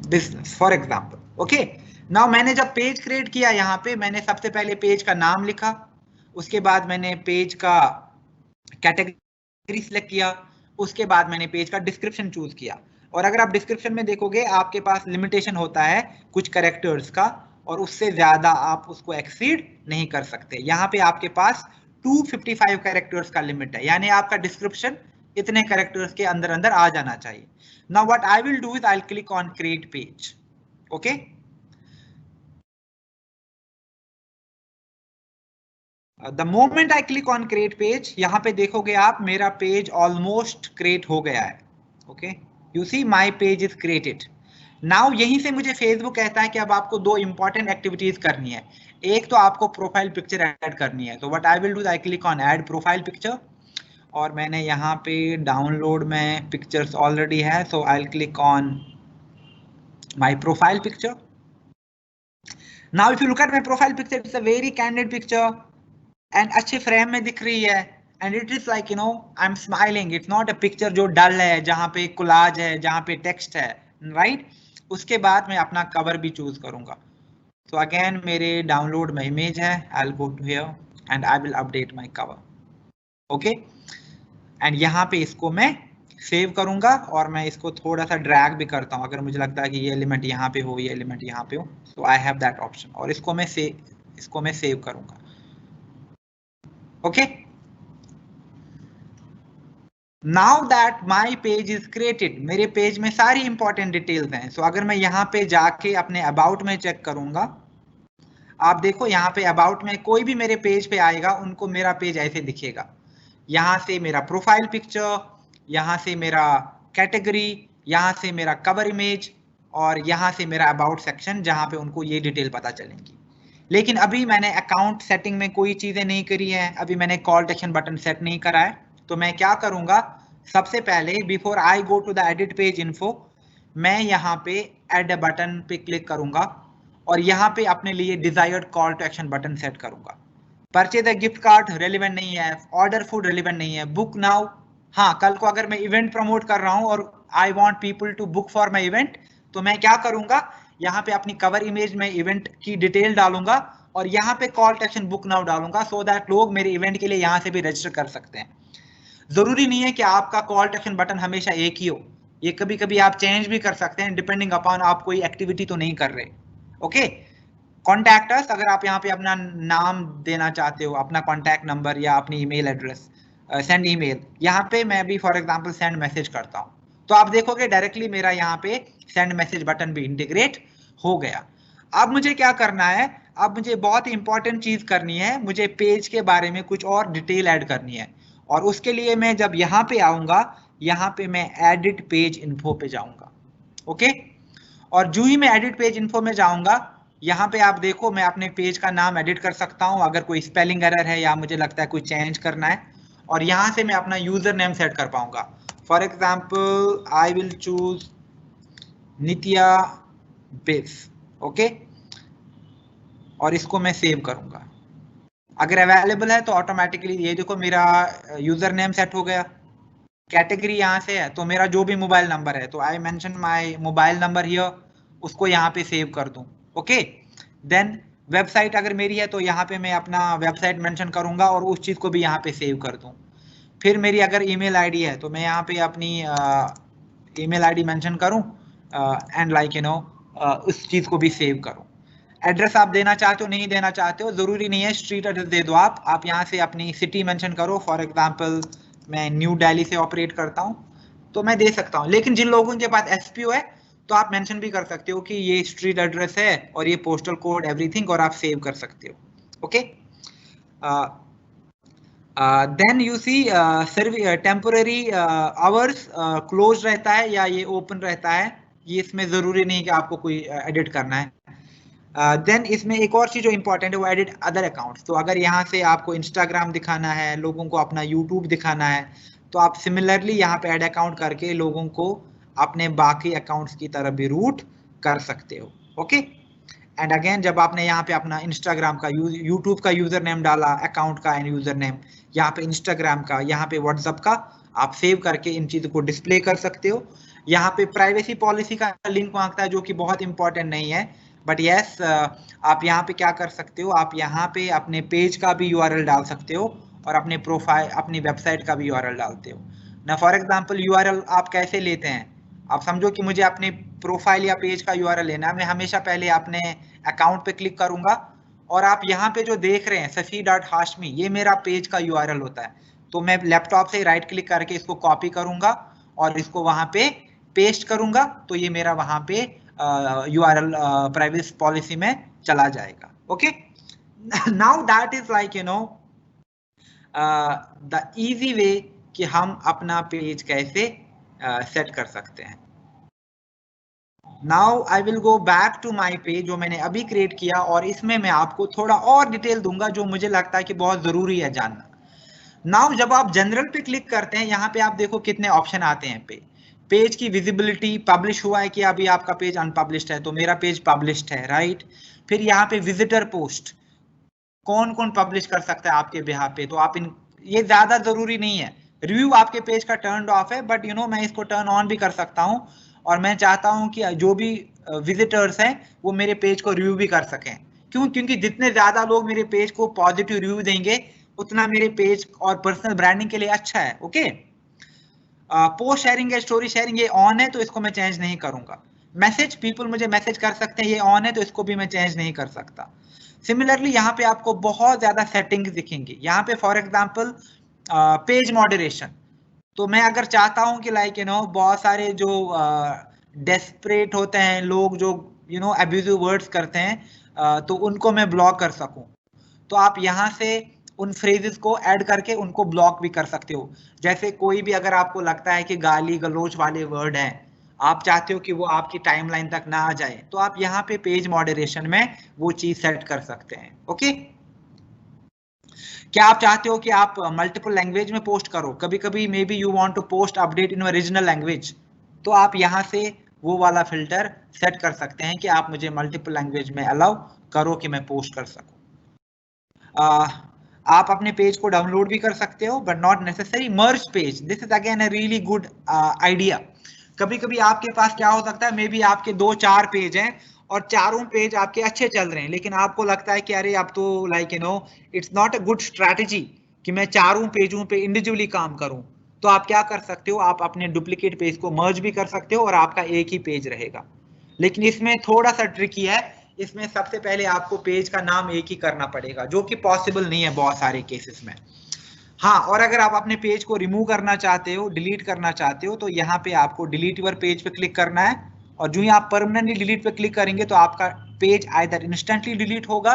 business for example. Okay, now मैंने जब page create किया यहाँ पे मैंने सबसे पहले page का नाम लिखा, उसके बाद मैंने पेज का कैटेगरी सिलेक्ट किया, उसके बाद मैंने पेज का डिस्क्रिप्शन चूज किया. और अगर आप डिस्क्रिप्शन में देखोगे आपके पास लिमिटेशन होता है कुछ कैरेक्टर्स का, और उससे ज्यादा आप उसको एक्सीड नहीं कर सकते. यहाँ पे आपके पास 255 कैरेक्टर्स का लिमिट है, यानी आपका डिस्क्रिप्शन इतने कैरेक्टर्स के अंदर अंदर आ जाना चाहिए. Now what I will do is I will click on create page. Okay, the moment I click on create page, यहाँ पे देखोगे आप मेरा पेज ऑलमोस्ट क्रिएट हो गया है. Okay, you see my page is created. Now यहीं से मुझे फेसबुक कहता है कि अब आपको दो इंपॉर्टेंट एक्टिविटीज करनी है. एक तो आपको प्रोफाइल पिक्चर ऐड करनी है, तो what I will do I click on add profile picture, और मैंने यहाँ पे डाउनलोड में पिक्चर्स ऑलरेडी है, so I will click on my profile picture. Now if you look at my profile picture, it's a very candid picture and अच्छे frame में दिख रही है, and it is like you know I am smiling. It's not a picture जो dull है, जहाँ पे collage है, जहाँ पे टेक्स्ट है, राइट. उसके बाद मैं अपना कवर भी चूज करूंगा. तो अगेन मेरे डाउनलोड में इमेज है, I will go to here and I will update my cover. Okay, and यहाँ पे इसको मैं सेव करूंगा, और मैं इसको थोड़ा सा ड्रैग भी करता हूँ अगर मुझे लगता है कि ये एलिमेंट यहाँ पे हो, ये एलिमेंट यहाँ पे हो, सो आई हैव दैट ऑप्शन, और इसको मैं सेव करूंगा. Okay, now that my page is created, मेरे पेज में सारी इंपॉर्टेंट डिटेल्स हैं। सो अगर मैं यहाँ पे जाके अपने अबाउट में चेक करूंगा, आप देखो यहाँ पे अबाउट में कोई भी मेरे पेज पे आएगा उनको मेरा पेज ऐसे दिखेगा। यहाँ से मेरा प्रोफाइल पिक्चर, यहाँ से मेरा कैटेगरी, यहाँ से मेरा कवर इमेज, और यहाँ से मेरा अबाउट सेक्शन जहाँ पे उनको ये डिटेल पता चलेंगी। लेकिन अभी मैंने अकाउंट सेटिंग में कोई चीजें नहीं करी है, अभी मैंने call to action button set नहीं करा है। तो मैं क्या करूंगा, सबसे पहले before I go to the edit page info, मैं यहाँ पे एड बटन पे क्लिक करूंगा और यहाँ पे अपने लिए desired call to action button set करूंगा। Purchase the gift card relevant नहीं है, ऑर्डर फूड रेलिवेंट नहीं है, बुक नाउ, हाँ कल को अगर मैं इवेंट प्रमोट कर रहा हूँ और I want people to book for my event, तो मैं क्या करूंगा, यहाँ पे अपनी कवर इमेज में इवेंट की डिटेल डालूंगा और यहाँ पे call to action book now डालूंगा, सो दैट लोग मेरे इवेंट के लिए यहाँ से भी रजिस्टर कर सकते हैं। जरूरी नहीं है कि आपका कॉल टू एक्शन बटन हमेशा एक ही हो, ये कभी कभी आप चेंज भी कर सकते हैं डिपेंडिंग अपॉन आप कोई एक्टिविटी तो नहीं कर रहे। ओके, कॉन्टैक्ट अस, अगर आप यहाँ पे अपना नाम देना चाहते हो, अपना कॉन्टैक्ट नंबर या अपनी ईमेल एड्रेस, सेंड ईमेल, यहाँ पे मैं भी फॉर एग्जांपल सेंड मैसेज करता हूँ, तो आप देखोगे डायरेक्टली मेरा यहाँ पे सेंड मैसेज बटन भी इंटीग्रेट हो गया। अब मुझे क्या करना है, अब मुझे बहुत ही इंपॉर्टेंट चीज करनी है, मुझे पेज के बारे में कुछ और डिटेल ऐड करनी है, और उसके लिए मैं जब यहाँ पे आऊंगा, यहाँ पे मैं एडिट पेज इन्फो पे जाऊंगा। ओके, और जो ही मैं एडिट पेज इन्फो में जाऊंगा, यहाँ पे आप देखो मैं अपने पेज का नाम एडिट कर सकता हूँ अगर कोई स्पेलिंग एरर है या मुझे लगता है कोई चेंज करना है, और यहाँ से मैं अपना यूजर नेम सेट कर पाऊंगा। For example I will choose Nitya base. Okay, और इसको मैं सेव करूंगा। अगर अवेलेबल है तो ऑटोमेटिकली ये देखो मेरा यूजर नेम सेट हो गया। कैटेगरी यहाँ से है तो मेरा जो भी मोबाइल नंबर है, तो I mention my mobile number here, उसको यहाँ पे सेव कर दूं। ओके, देन वेबसाइट अगर मेरी है तो यहाँ पे मैं अपना वेबसाइट मेंशन करूंगा और उस चीज को भी यहाँ पे सेव कर दूं। फिर मेरी अगर ईमेल आईडी है तो मैं यहाँ पे अपनी ईमेल आईडी मेंशन करूं एंड लाइक यू नो उस चीज को भी सेव करूं। एड्रेस आप देना चाहते हो नहीं देना चाहते हो जरूरी नहीं है, स्ट्रीट एड्रेस दे दो आप यहाँ से अपनी सिटी मेंशन करो। फॉर एग्जांपल मैं न्यू दिल्ली से ऑपरेट करता हूँ तो मैं दे सकता हूँ, लेकिन जिन लोगों के पास एसपीओ है तो आप मेंशन भी कर सकते हो कि ये स्ट्रीट एड्रेस है और ये पोस्टल कोड एवरीथिंग, और आप सेव कर सकते हो। Okay, then you see temporary hours close रहता है या ये ओपन रहता है, ये इसमें जरूरी नहीं कि आपको कोई एडिट करना है। देन इसमें एक और चीज जो इंपॉर्टेंट है वो एडिट अदर अकाउंट्स। तो अगर यहाँ से आपको इंस्टाग्राम दिखाना है, लोगों को अपना यूट्यूब दिखाना है, तो आप सिमिलरली यहाँ पे ऐड अकाउंट करके लोगों को अपने बाकी अकाउंट्स की तरफ भी रूट कर सकते हो। ओके, एंड अगेन जब आपने यहाँ पे अपना इंस्टाग्राम का यूट्यूब का यूजर नेम डाला, अकाउंट का एंड यूजर नेम, यहाँ पे इंस्टाग्राम का, यहाँ पे व्हाट्सएप का, आप सेव करके इन चीजों को डिस्प्ले कर सकते हो। यहाँ पे प्राइवेसी पॉलिसी का लिंक मांगता है जो कि बहुत इंपॉर्टेंट नहीं है, बट यस आप यहाँ पे क्या कर सकते हो, आप यहाँ पे अपने पेज का भी यूआरएल डाल सकते हो और अपने प्रोफाइल अपनी वेबसाइट का भी यूआरएल डालते हो ना। फॉर एग्जांपल यूआरएल आप कैसे लेते हैं, आप समझो कि मुझे अपने प्रोफाइल या पेज का यूआरएल लेना है, मैं हमेशा पहले अपने अकाउंट पे क्लिक करूंगा और आप यहाँ पे जो देख रहे हैं safi.hashmi, ये मेरा पेज का यूआरएल होता है। तो मैं लैपटॉप से राइट क्लिक करके इसको कॉपी करूंगा और इसको वहां पे पेस्ट करूंगा, तो ये मेरा वहां पे यूआरएल प्राइवेसी पॉलिसी में चला जाएगा। Okay, now that is like you know the easy way कि हम अपना पेज कैसे सेट कर सकते हैं। Now I will go back to my page जो मैंने अभी क्रिएट किया, और इसमें मैं आपको थोड़ा और डिटेल दूंगा जो मुझे लगता है कि बहुत जरूरी है जानना। नाउ जब आप जनरल पे क्लिक करते हैं, यहाँ पे आप देखो कितने ऑप्शन आते हैं पेज की विजिबिलिटी, पब्लिश हुआ है कि अभी आपका पेज अनपब्लिश्ड है, तो मेरा पेज पब्लिश्ड है, राइट। फिर यहाँ पे विजिटर पोस्ट, कौन कौन पब्लिश कर सकता है आपके बिहाफ पे, तो आप ये ज्यादा जरूरी नहीं है। रिव्यू आपके पेज का टर्न ऑफ है, बट यू नो मैं इसको टर्न ऑन भी कर सकता हूँ, और मैं चाहता हूँ कि जो भी विजिटर्स हैं वो मेरे पेज को रिव्यू भी कर सकें। क्यों? क्योंकि जितने ज्यादा लोग मेरे पेज को पॉजिटिव रिव्यू देंगे उतना मेरे पेज और पर्सनल ब्रांडिंग के लिए अच्छा है। ओके, पोस्ट शेयरिंग या स्टोरी शेयरिंग ये ऑन है तो इसको मैं चेंज नहीं करूंगा। मैसेज, पीपल मुझे मैसेज कर सकते हैं, ये ऑन है तो इसको भी मैं चेंज नहीं कर सकता। सिमिलरली यहाँ पे आपको बहुत ज्यादा सेटिंग्स दिखेंगी। यहाँ पे फॉर एग्जांपल पेज मॉडरेशन, तो मैं अगर चाहता हूं कि लाइक बहुत सारे जो डेस्परेट होते हैं लोग जो अब्यूजिव वर्ड्स करते हैं, तो उनको मैं ब्लॉक कर सकूं, तो आप यहाँ से उन फ्रेजेस को ऐड करके उनको ब्लॉक भी कर सकते हो। जैसे कोई भी अगर आपको लगता है कि गाली गलौज वाले वर्ड हैं, आप चाहते हो कि वो आपकी टाइमलाइन तक ना आ जाए, तो आप यहाँ पे पेज मॉडरेशन में वो चीज सेट कर सकते हैं। ओके, क्या आप चाहते हो कि आप मल्टीपल लैंग्वेज में पोस्ट करो? कभी कभी maybe you want to post update in regional language, तो आप यहाँ से वो वाला फिल्टर सेट कर सकते हैं कि आप मुझे मल्टीपल लैंग्वेज में अलाउ करो कि मैं पोस्ट कर सकूं। आप अपने पेज को डाउनलोड भी कर सकते हो, but not necessary merge page. This is again a really good idea. कभी कभी आपके पास क्या हो सकता है, मे बी आपके 2-4 पेज हैं और चारों पेज आपके अच्छे चल रहे हैं, लेकिन आपको लगता है कि अरे अब तो like it's not a good strategy कि मैं चारों पेजों पे इंडिविजुअली काम करूं। तो आप क्या कर सकते हो, आप अपने डुप्लीकेट पेज को मर्ज भी कर सकते हो और आपका एक ही पेज रहेगा। लेकिन इसमें थोड़ा सा ट्रिकी है, इसमें सबसे पहले आपको पेज का नाम एक ही करना पड़ेगा, जो कि पॉसिबल नहीं है बहुत सारे केसेस में। हाँ, और अगर आप अपने पेज को रिमूव करना चाहते हो, डिलीट करना चाहते हो, तो यहाँ पे आपको डिलीट योर पेज पे क्लिक करना है, और जो ही आप परमानेंटली डिलीट पे क्लिक करेंगे तो आपका पेज आइदर इंस्टेंटली डिलीट होगा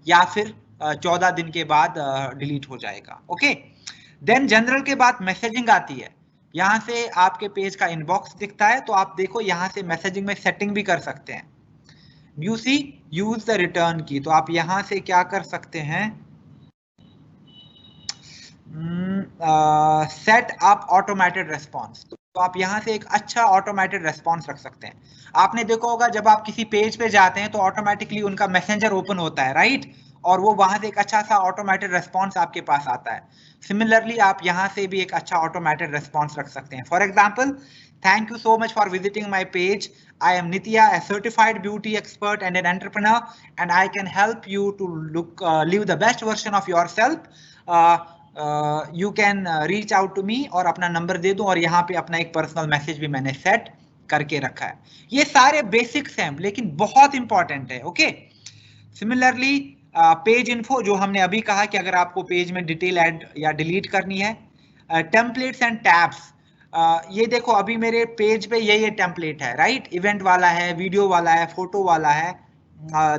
या फिर 14 दिन के बाद डिलीट हो जाएगा। ओके, देन जनरल के बाद मैसेजिंग आती है। यहाँ से आपके पेज का इनबॉक्स दिखता है, तो आप देखो यहाँ से मैसेजिंग में सेटिंग भी कर सकते हैं। You see use the return key, तो आप यहां से क्या कर सकते हैं, सेट अप ऑटोमेटेड रेस्पॉन्स। तो आप यहां से एक अच्छा ऑटोमेटेड रेस्पॉन्स रख सकते हैं। आपने देखा होगा जब आप किसी पेज पे जाते हैं तो ऑटोमेटिकली उनका मैसेंजर ओपन होता है, राइट, और वो वहां से एक अच्छा सा ऑटोमेटेड रेस्पॉन्स आपके पास आता है। सिमिलरली आप यहां से भी एक अच्छा ऑटोमेटेड रेस्पॉन्स रख सकते हैं। For example, thank you so much for visiting my page. I am Nitya, a certified beauty expert and an entrepreneur, and I can help you to live the best version of yourself. You can reach out to me, और अपना number दे दूं, और यहाँ पे अपना एक personal message भी मैंने सेट करके रखा है। ये सारे बेसिक्स हैं लेकिन बहुत इंपॉर्टेंट है। ओके, सिमिलरली पेज इन्फो, जो हमने अभी कहा कि अगर आपको पेज में डिटेल ऐड या डिलीट करनी है। टेम्पलेट्स एंड टैब्स, ये देखो अभी मेरे पेज पे ये टेम्पलेट है, राइट, इवेंट वाला है, वीडियो वाला है, फोटो वाला है,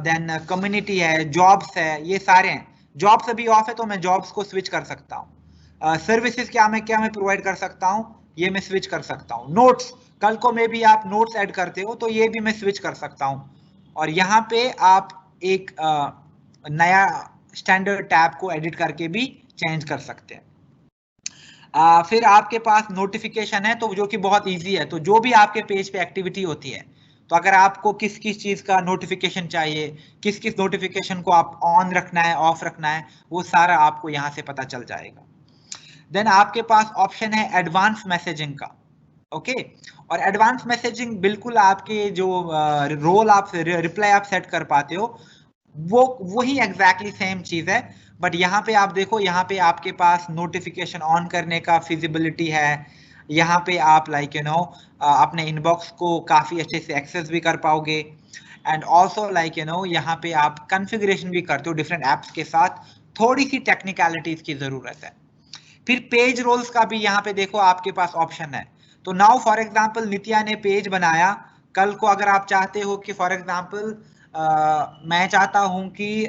देन कम्युनिटी है, जॉब्स है, ये सारे हैं। जॉब्स अभी ऑफ है तो मैं जॉब्स को स्विच कर सकता हूँ। सर्विसेज क्या मैं प्रोवाइड कर सकता हूँ, ये मैं स्विच कर सकता हूँ। नोट्स, कल को में भी आप नोट्स ऐड करते हो तो ये भी मैं स्विच कर सकता हूँ। और यहाँ पे आप एक नया स्टैंडर्ड टैब को एडिट करके भी चेंज कर सकते हैं। फिर आपके पास नोटिफिकेशन है, तो जो कि बहुत इजी है। तो जो भी आपके पेज पे एक्टिविटी होती है, तो अगर आपको किस किस चीज का नोटिफिकेशन चाहिए, किस किस नोटिफिकेशन को आप ऑन रखना है, ऑफ रखना है, वो सारा आपको यहाँ से पता चल जाएगा। देन आपके पास ऑप्शन है एडवांस मैसेजिंग का। ओके, और एडवांस मैसेजिंग बिल्कुल आपके जो रोल आप रिप्लाई आप सेट कर पाते हो, वो वही एग्जैक्टली सेम चीज है। बट यहाँ पे आप देखो, यहाँ पे आपके पास नोटिफिकेशन ऑन करने का फिजिबिलिटी है। यहाँ पे आप लाइक अपने इनबॉक्स को काफी अच्छे से एक्सेस भी कर पाओगे। एंड ऑल्सो लाइक यहाँ पे आप कॉन्फ़िगरेशन भी करते हो डिफरेंट एप्स के साथ। थोड़ी सी टेक्निकलिटीज की जरूरत है। फिर पेज रोल्स का भी यहाँ पे देखो आपके पास ऑप्शन है। तो नाउ फॉर एग्जांपल नित्या ने पेज बनाया, कल को अगर आप चाहते हो कि फॉर एग्जांपल मैं चाहता हूं कि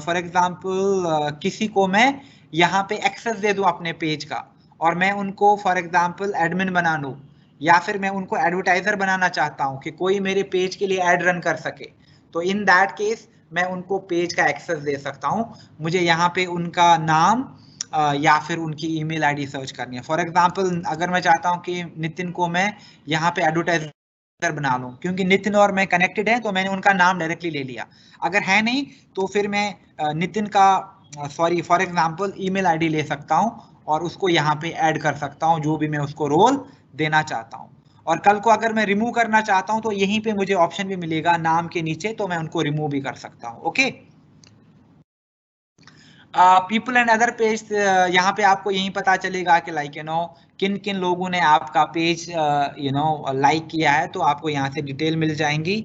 फॉर एग्जांपल किसी को मैं यहाँ पे एक्सेस दे दूं अपने पेज का, और मैं उनको फॉर एग्जांपल एडमिन बना लूं, या फिर मैं उनको एडवर्टाइजर बनाना चाहता हूं कि कोई मेरे पेज के लिए एड रन कर सके, तो इन दैट केस मैं उनको पेज का एक्सेस दे सकता हूं। मुझे यहाँ पे उनका नाम या फिर उनकी ईमेल आईडी सर्च करनी है। फॉर एग्जांपल अगर मैं चाहता हूं कि नितिन को मैं यहाँ पे एडवर्टाइजर बना लूं, क्योंकि नितिन और मैं कनेक्टेड है तो मैंने उनका नाम डायरेक्टली ले लिया। अगर है नहीं तो फिर मैं नितिन का sorry for example email ID ले सकता हूं और उसको यहाँ पे ऐड कर सकता हूं, जो भी मैं उसको रोल देना चाहता हूं। और कल को अगर मैं रिमूव करना चाहता हूं तो यहीं पे मुझे ऑप्शन भी मिलेगा नाम के नीचे, तो मैं उनको रिमूव भी कर सकता हूं। Okay, people and other page, यहाँ पे आपको यही पता चलेगा कि लाइक किन किन लोगों ने आपका पेज लाइक किया है, तो आपको यहाँ से डिटेल मिल जाएंगी।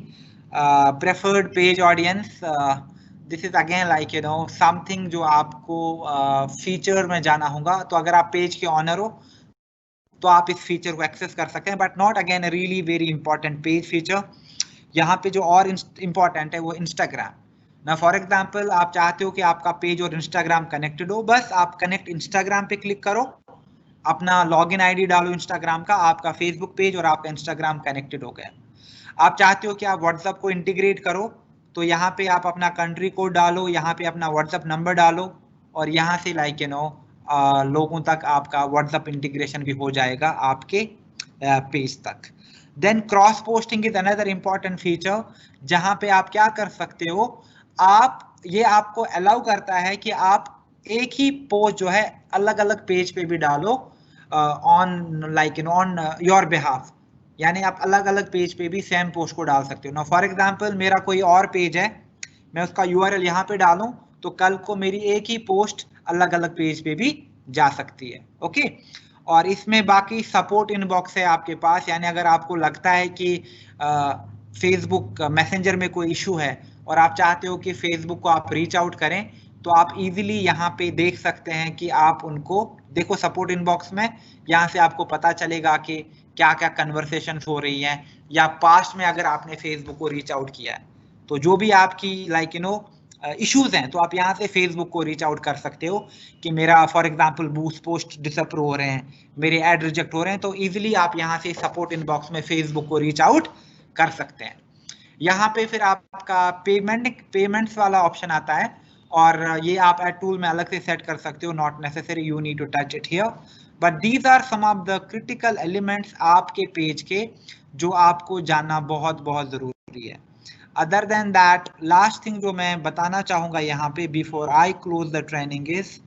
Preferred page audience, this is again like something जो आपको फीचर में जाना होगा। तो अगर आप पेज के ऑनर हो तो आप इस फीचर को एक्सेस कर सकते हैं, but not again really very important page feature. यहाँ पे जो और इंपॉर्टेंट है वो इंस्टाग्राम ना। फॉर एग्जाम्पल आप चाहते हो कि आपका पेज और इंस्टाग्राम कनेक्टेड हो, बस आप कनेक्ट इंस्टाग्राम पे क्लिक करो, अपना लॉगिन आईडी डालो इंस्टाग्राम का, आपका फेसबुक पेज और आपका इंस्टाग्राम कनेक्टेड हो गया। आप चाहते हो कि आप व्हाट्सएप को इंटीग्रेट करो, तो यहाँ पे आप अपना कंट्री कोड डालो, यहाँ पे अपना व्हाट्सएप नंबर डालो, और यहाँ से लाइक लोगों तक आपका व्हाट्सएप इंटीग्रेशन भी हो जाएगा आपके पेज तक। Then cross posting is another important feature, जहां पे आप क्या कर सकते हो, आप ये आपको अलाउ करता है कि आप एक ही पोस्ट जो है अलग अलग पेज पे भी डालो ऑन ऑन योर बिहाफ, यानी आप अलग अलग पेज पे भी सेम पोस्ट को डाल सकते हो ना। फॉर एग्जांपल मेरा कोई और पेज है, मैं उसका यूआरएल यहाँ पे डालूं तो कल को मेरी एक ही पोस्ट अलग अलग पेज पे भी जा सकती है। ओके, और इसमें बाकी सपोर्ट इनबॉक्स है आपके पास, यानी अगर आपको लगता है कि फेसबुक मैसेंजर में कोई इशू है और आप चाहते हो कि फेसबुक को आप रीच आउट करें, तो आप इजीली यहाँ पे देख सकते हैं कि आप उनको देखो सपोर्ट इनबॉक्स में, यहाँ से आपको पता चलेगा कि क्या क्या कन्वर्सेशन हो रही हैं, या पास्ट में अगर आपने फेसबुक को रीच आउट किया है तो जो भी आपकी इश्यूज हैं, तो आप यहाँ से फेसबुक को रीच आउट कर सकते हो कि मेरा for example boost post disapprove हो रहे हैं, मेरे ऐड रिजेक्ट हो रहे हैं, तो इजीली आप यहाँ से सपोर्ट इनबॉक्स में फेसबुक को रीच आउट कर सकते हैं। यहाँ पे फिर आपका पेमेंट्स वाला ऑप्शन आता है, और ये आप एड टूल में अलग से सेट कर सकते हो, not necessary you need to touch it here, but these are some of the critical elements आपके पेज के जो आपको जानना बहुत बहुत जरूरी है। Other than that, last thing जो मैं बताना चाहूंगा यहाँ पे before I close the training is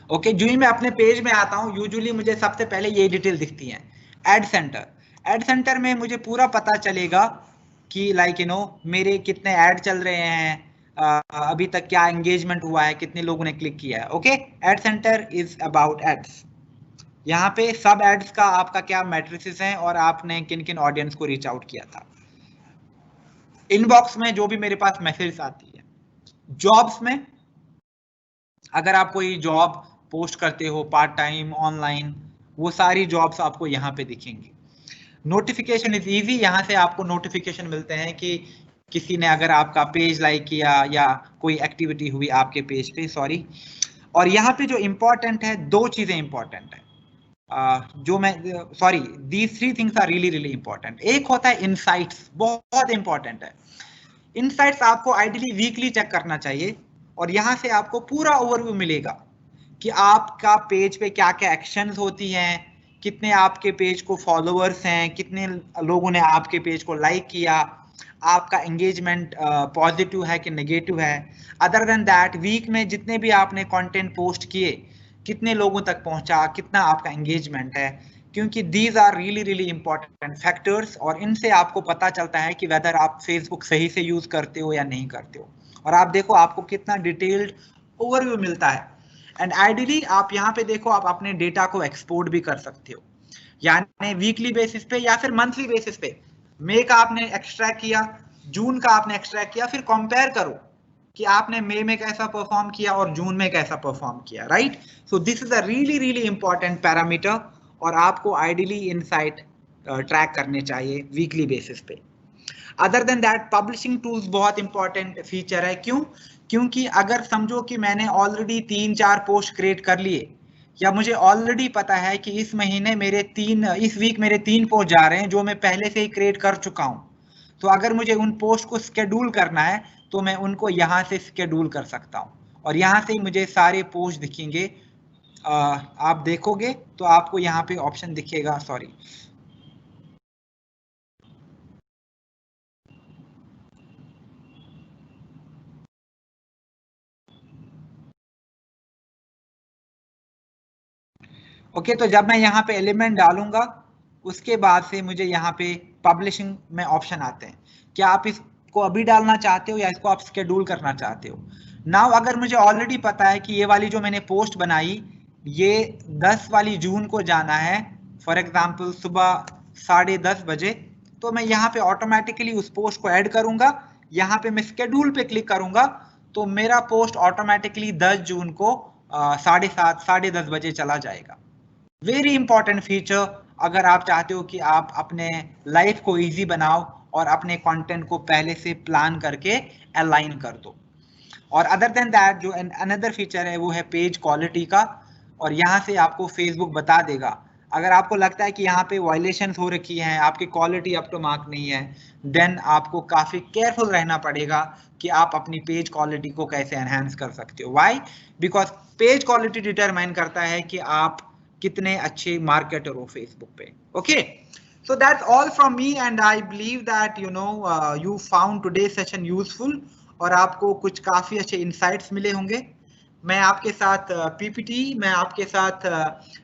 okay, जो ही मैं अपने पेज में आता हूँ यूजुअली मुझे सबसे पहले ये डिटेल दिखती है, एड सेंटर। एड सेंटर में मुझे पूरा पता चलेगा कि मेरे कितने ऐड चल रहे हैं, अभी तक क्या एंगेजमेंट हुआ है, कितने लोगों ने क्लिक किया है। Okay, ad centre is about ads. यहाँ पे सब एड्स का आपका क्या मैट्रिसेस हैं और आपने किन किन ऑडियंस को रीच आउट किया था। इनबॉक्स में जो भी मेरे पास मैसेज आती है। जॉब्स में अगर आप कोई जॉब पोस्ट करते हो पार्ट टाइम ऑनलाइन, वो सारी जॉब्स आपको यहाँ पे दिखेंगी। नोटिफिकेशन इज इजी, यहाँ से आपको नोटिफिकेशन मिलते हैं कि किसी ने अगर आपका पेज लाइक किया या कोई एक्टिविटी हुई आपके पेज पे, सॉरी। और यहाँ पे जो इंपॉर्टेंट है, दो चीजें इंपॉर्टेंट है, जो मैं sorry these three things are really really important. एक होता है इनसाइट्स, बहुत इंपॉर्टेंट है। इनसाइट्स आपको आइडियली वीकली चेक करना चाहिए, और यहाँ से आपको पूरा ओवरव्यू मिलेगा कि आपका पेज पे क्या क्या एक्शंस होती हैं, कितने आपके पेज को फॉलोअर्स हैं, कितने लोगों ने आपके पेज को लाइक किया, आपका एंगेजमेंट पॉजिटिव है कि नेगेटिव है। अदर देन दैट, वीक में जितने भी आपने कंटेंट पोस्ट किए, कितने लोगों तक पहुंचा, कितना आपका एंगेजमेंट है, क्योंकि these are really really important factors, और इनसे आपको पता चलता है कि वेदर आप फेसबुक सही से यूज करते हो या नहीं करते हो। और आप देखो आपको कितना डिटेल्ड ओवरव्यू मिलता है। एंड आइडियली आप यहाँ पे देखो, आप अपने डेटा को एक्सपोर्ट भी कर सकते हो, यानी वीकली बेसिस पे या फिर मंथली बेसिस पे। मई का आपने एक्सट्रैक्ट किया, जून का आपने एक्सट्रैक्ट किया, फिर कंपेयर करो कि आपने मई में कैसा परफॉर्म किया और जून में कैसा परफॉर्म किया, right. So this is a really really important parameter, और आपको आइडियली इनसाइट ट्रैक करने चाहिए वीकली बेसिस पे। Other than that, publishing tools बहुत इंपॉर्टेंट फीचर है। क्यों? क्योंकि अगर समझो कि मैंने ऑलरेडी 3-4 पोस्ट क्रिएट कर लिए, या मुझे ऑलरेडी पता है कि इस महीने इस वीक मेरे 3 पोस्ट जा रहे हैं जो मैं पहले से ही क्रिएट कर चुका हूं, तो अगर मुझे उन पोस्ट को स्केड्यूल करना है तो मैं उनको यहाँ से स्केड्यूल कर सकता हूँ, और यहाँ से मुझे सारे पोस्ट दिखेंगे। आप देखोगे तो आपको यहाँ पे ऑप्शन दिखेगा, सॉरी, ओके। तो जब मैं यहाँ पे एलिमेंट डालूंगा, उसके बाद से मुझे यहाँ पे पब्लिशिंग में ऑप्शन आते हैं। क्या आप इस को अभी डालना चाहते हो या इसको आप शेड्यूल करना चाहते हो। नाउ अगर मुझे ऑलरेडी पता है कि ये वाली जो मैंने पोस्ट बनाई ये 10 वाली जून को जाना है, फॉर एग्जाम्पल सुबह 10:30 बजे, तो मैं यहाँ पे ऑटोमेटिकली उस पोस्ट को ऐड करूंगा, यहाँ पे मैं शेड्यूल पे क्लिक करूंगा तो मेरा पोस्ट ऑटोमेटिकली 10 जून को 7:30 10:30 बजे चला जाएगा। वेरी इंपॉर्टेंट फीचर अगर आप चाहते हो कि आप अपने लाइफ को इजी बनाओ और अपने कंटेंट को पहले से प्लान करके अलाइन कर दो। और अदर देन दैट जो अनदर फीचर है वो है पेज क्वालिटी का, और यहाँ से आपको फेसबुक बता देगा अगर आपको लगता है कि यहाँ पे वायलेशन हो रखी है, आपकी क्वालिटी अप टू मार्क नहीं है, देन आपको काफी केयरफुल रहना पड़ेगा कि आप अपनी पेज क्वालिटी को कैसे एनहांस कर सकते हो। Why? Because page quality determine करता है कि आप कितने अच्छे मार्केटर हो फेसबुक पे। Okay, so that's all from me and I believe that you found today's session useful और आपको कुछ काफी अच्छे इंसाइट्स मिले होंगे। मैं आपके साथ पीपीटी, मैं आपके साथ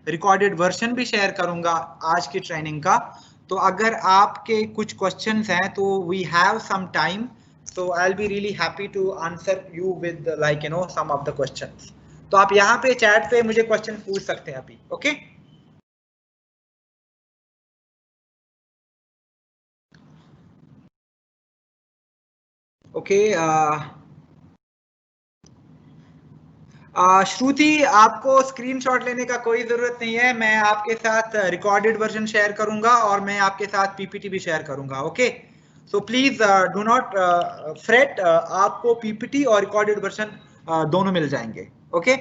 रिकॉर्डेड वर्जन भी शेयर करूंगा आज की ट्रेनिंग का, तो अगर आपके कुछ क्वेश्चंस हैं तो we have some time, so I'll be really happy to answer you with some of the questions। तो आप यहाँ पे चैट पे मुझे क्वेश्चन पूछ सकते हैं अभी। ओके ओके श्रुति, आपको स्क्रीनशॉट लेने का कोई जरूरत नहीं है, मैं आपके साथ रिकॉर्डेड वर्जन शेयर करूंगा और मैं आपके साथ पीपीटी भी शेयर करूंगा। Okay, so please do not freight, आपको पीपीटी और रिकॉर्डेड वर्जन दोनों मिल जाएंगे। ओके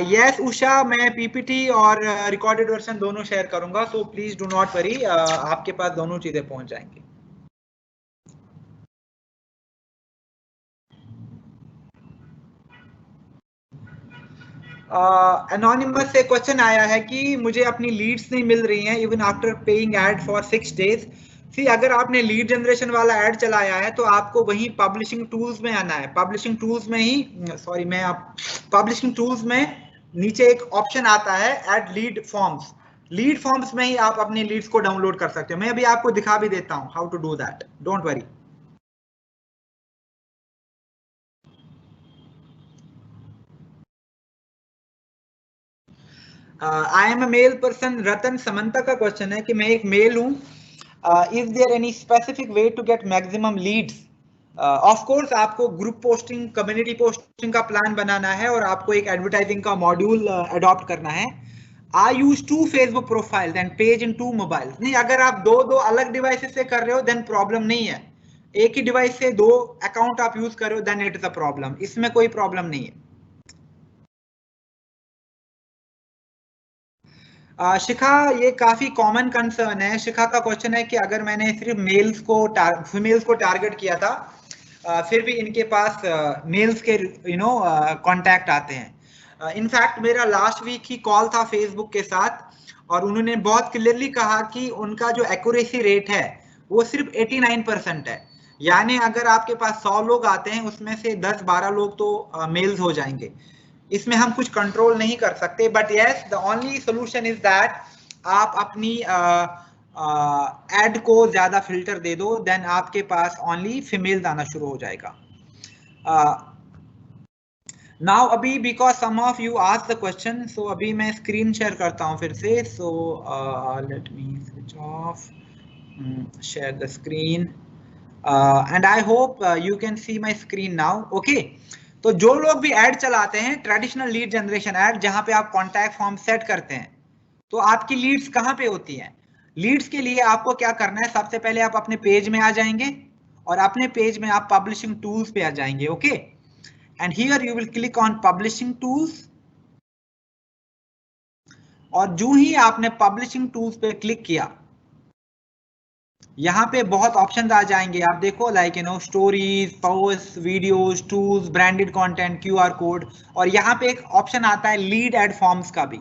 यस उषा, मैं पीपीटी और रिकॉर्डेड वर्जन दोनों शेयर करूंगा, so please do not worry, आपके पास दोनों चीजें पहुंच जाएंगी। एनोनिमस से क्वेश्चन आया है कि मुझे अपनी लीड्स नहीं मिल रही हैं even after paying ad for 6 days। See अगर आपने लीड जनरेशन वाला एड चलाया है तो आपको वही पब्लिशिंग टूल्स में आना है। पब्लिशिंग टूल्स में ही पब्लिशिंग टूल्स में नीचे एक ऑप्शन आता है add lead forms. Lead forms में ही आप अपने लीड्स को डाउनलोड कर सकते हो। मैं अभी आपको दिखा भी देता हूं how to do that, don't worry. I am a male person. Ratan Samanta का क्वेश्चन है कि मैं एक मेल हूं, is there any specific way to get maximum leads? Of course आपको ग्रुप पोस्टिंग, कम्युनिटी पोस्टिंग का प्लान बनाना है और आपको एक एडवर्टाइजिंग का मॉड्यूल अडॉप्ट करना है। I use 2 Facebook profiles and page in 2 mobiles. नहीं, अगर आप दो अलग डिवाइसेस से कर रहे हो देन प्रॉब्लम नहीं है। एक ही डिवाइस से 2 अकाउंट आप यूज कर रहे हो then it is a problem, इसमें कोई प्रॉब्लम नहीं है। शिखा, ये काफी कॉमन कंसर्न है। शिखा का क्वेश्चन है कि अगर मैंने सिर्फ फीमेल्स को टारगेट किया था, फिर भी इनके पास मेल्स के कांटेक्ट आते हैं। इनफैक्ट मेरा लास्ट वीक ही कॉल था फेसबुक के साथ और उन्होंने बहुत क्लियरली कहा कि उनका जो एक्यूरेसी रेट है वो सिर्फ 89% है। यानी अगर आपके पास 100 लोग आते हैं उसमें से 10-12 लोग तो मेल्स हो जाएंगे। इसमें हम कुछ कंट्रोल नहीं कर सकते, but yes the only solution is that आप अपनी एड को ज्यादा फिल्टर दे दो, देन आपके पास ओनली फीमेल आना शुरू हो जाएगा। नाउ अभी because some of you asked the question, so अभी मैं स्क्रीन शेयर करता हूं फिर से। So let me switch off, share the screen and I hope you can see my screen now. Okay, तो जो लोग भी ऐड चलाते हैं, ट्रेडिशनल लीड जनरेशन ऐड जहां पे आप कॉन्टैक्ट फॉर्म सेट करते हैं, तो आपकी लीड्स कहां पे होती हैं? लीड्स के लिए आपको क्या करना है, सबसे पहले आप अपने पेज में आ जाएंगे और अपने पेज में आप पब्लिशिंग टूल्स पे आ जाएंगे। Okay, and here you will click on publishing tools, और जो ही आपने पब्लिशिंग टूल्स पे क्लिक किया, यहाँ पे बहुत ऑप्शन आ जाएंगे। आप देखो like stories, post, videos, tools, branded content, QR code, और यहाँ पे एक ऑप्शन आता है लीड एड फॉर्म्स का भी।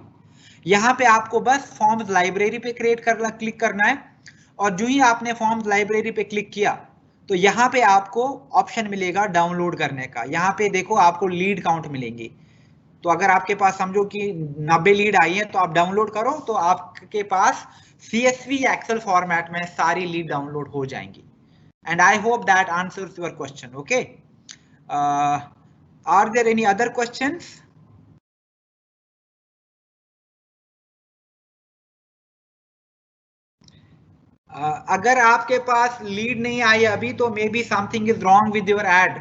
यहाँ पे आपको बस फॉर्म्स लाइब्रेरी पे क्लिक करना है, और जो ही आपने फॉर्म्स लाइब्रेरी पे क्लिक किया तो यहाँ पे आपको ऑप्शन मिलेगा डाउनलोड करने का। यहाँ पे देखो आपको लीड काउंट मिलेंगी, तो अगर आपके पास समझो कि 90 लीड आई है तो आप डाउनलोड करो तो आपके पास CSV एक्सेल फॉर्मेट में सारी लीड डाउनलोड हो जाएंगी। and I hope that answers your question. Okay, are there any other questions? अगर आपके पास लीड नहीं आई अभी तो may be something is wrong with your add,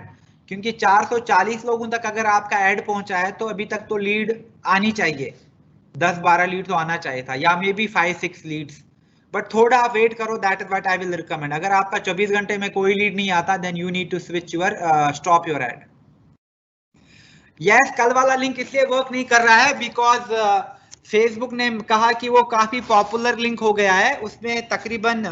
क्योंकि 440 लोगों तक अगर आपका एड पहुंचा है तो अभी तक तो लीड आनी चाहिए, 10-12 लीड तो आना चाहिए था, या मे बी 5-6 लीड्स, बट थोड़ा आप वेट करो, that is what I will recommend. अगर आपका 24 घंटे में कोई लीड नहीं आता then you need to switch your stop your ad. Yes, कल वाला लिंक इसलिए वर्क नहीं कर रहा है बिकॉज फेसबुक ने कहा कि वो काफी पॉपुलर लिंक हो गया है, उसमें तकरीबन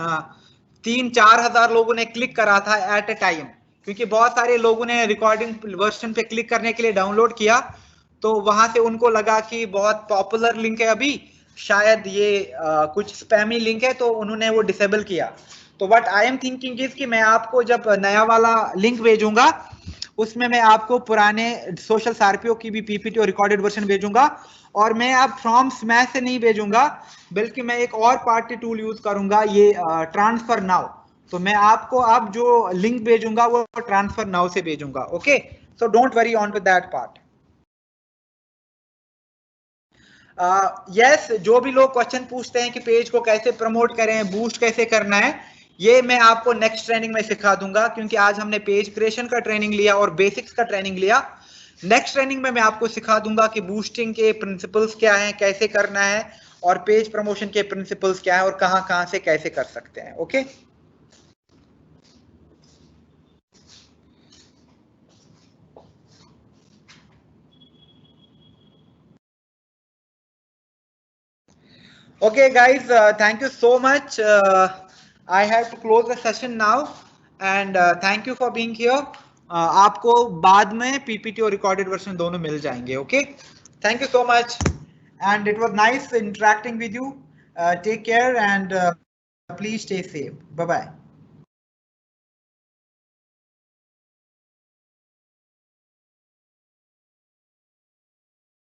3-4 हजार लोगों ने क्लिक करा था एट अ टाइम, क्योंकि बहुत सारे लोगों ने रिकॉर्डिंग वर्जन पे क्लिक करने के लिए डाउनलोड किया, तो वहां से उनको लगा कि बहुत पॉपुलर लिंक है अभी, शायद ये कुछ स्पैमी लिंक है, तो उन्होंने वो डिसेबल किया. तो what I am thinking is कि मैं आपको जब नया वाला लिंक भेजूंगा उसमें मैं आपको पुराने सोशल सार्पियो की भी पीपीटी और रिकॉर्डेड वर्जन भेजूंगा, और मैं अब फ्रॉम स्मैश से नहीं भेजूंगा, बल्कि मैं एक और पार्टी टूल यूज करूंगा, ये ट्रांसफर नाउ. तो मैं आपको अब जो लिंक भेजूंगा वो ट्रांसफर नाउ से भेजूंगा. Okay, so don't worry on to that part. Yes, जो भी लोग क्वेश्चन पूछते हैं कि पेज को कैसे प्रमोट करें, बूस्ट कैसे करना है, ये मैं आपको नेक्स्ट ट्रेनिंग में सिखा दूंगा, क्योंकि आज हमने पेज क्रिएशन का ट्रेनिंग लिया और बेसिक्स का ट्रेनिंग लिया. नेक्स्ट ट्रेनिंग में मैं आपको सिखा दूंगा कि बूस्टिंग के प्रिंसिपल्स क्या हैं, कैसे करना है, और पेज प्रमोशन के प्रिंसिपल्स क्या है, और कहां से कैसे कर सकते हैं. Okay, okay guys, thank you so much. I have to close the session now, and thank you for being here. आपको बाद में पीपीटी और रिकॉर्डेड वर्जन दोनों मिल जाएंगे. Okay, thank you so much, and it was nice interacting with you. Take care and please stay safe. Bye bye.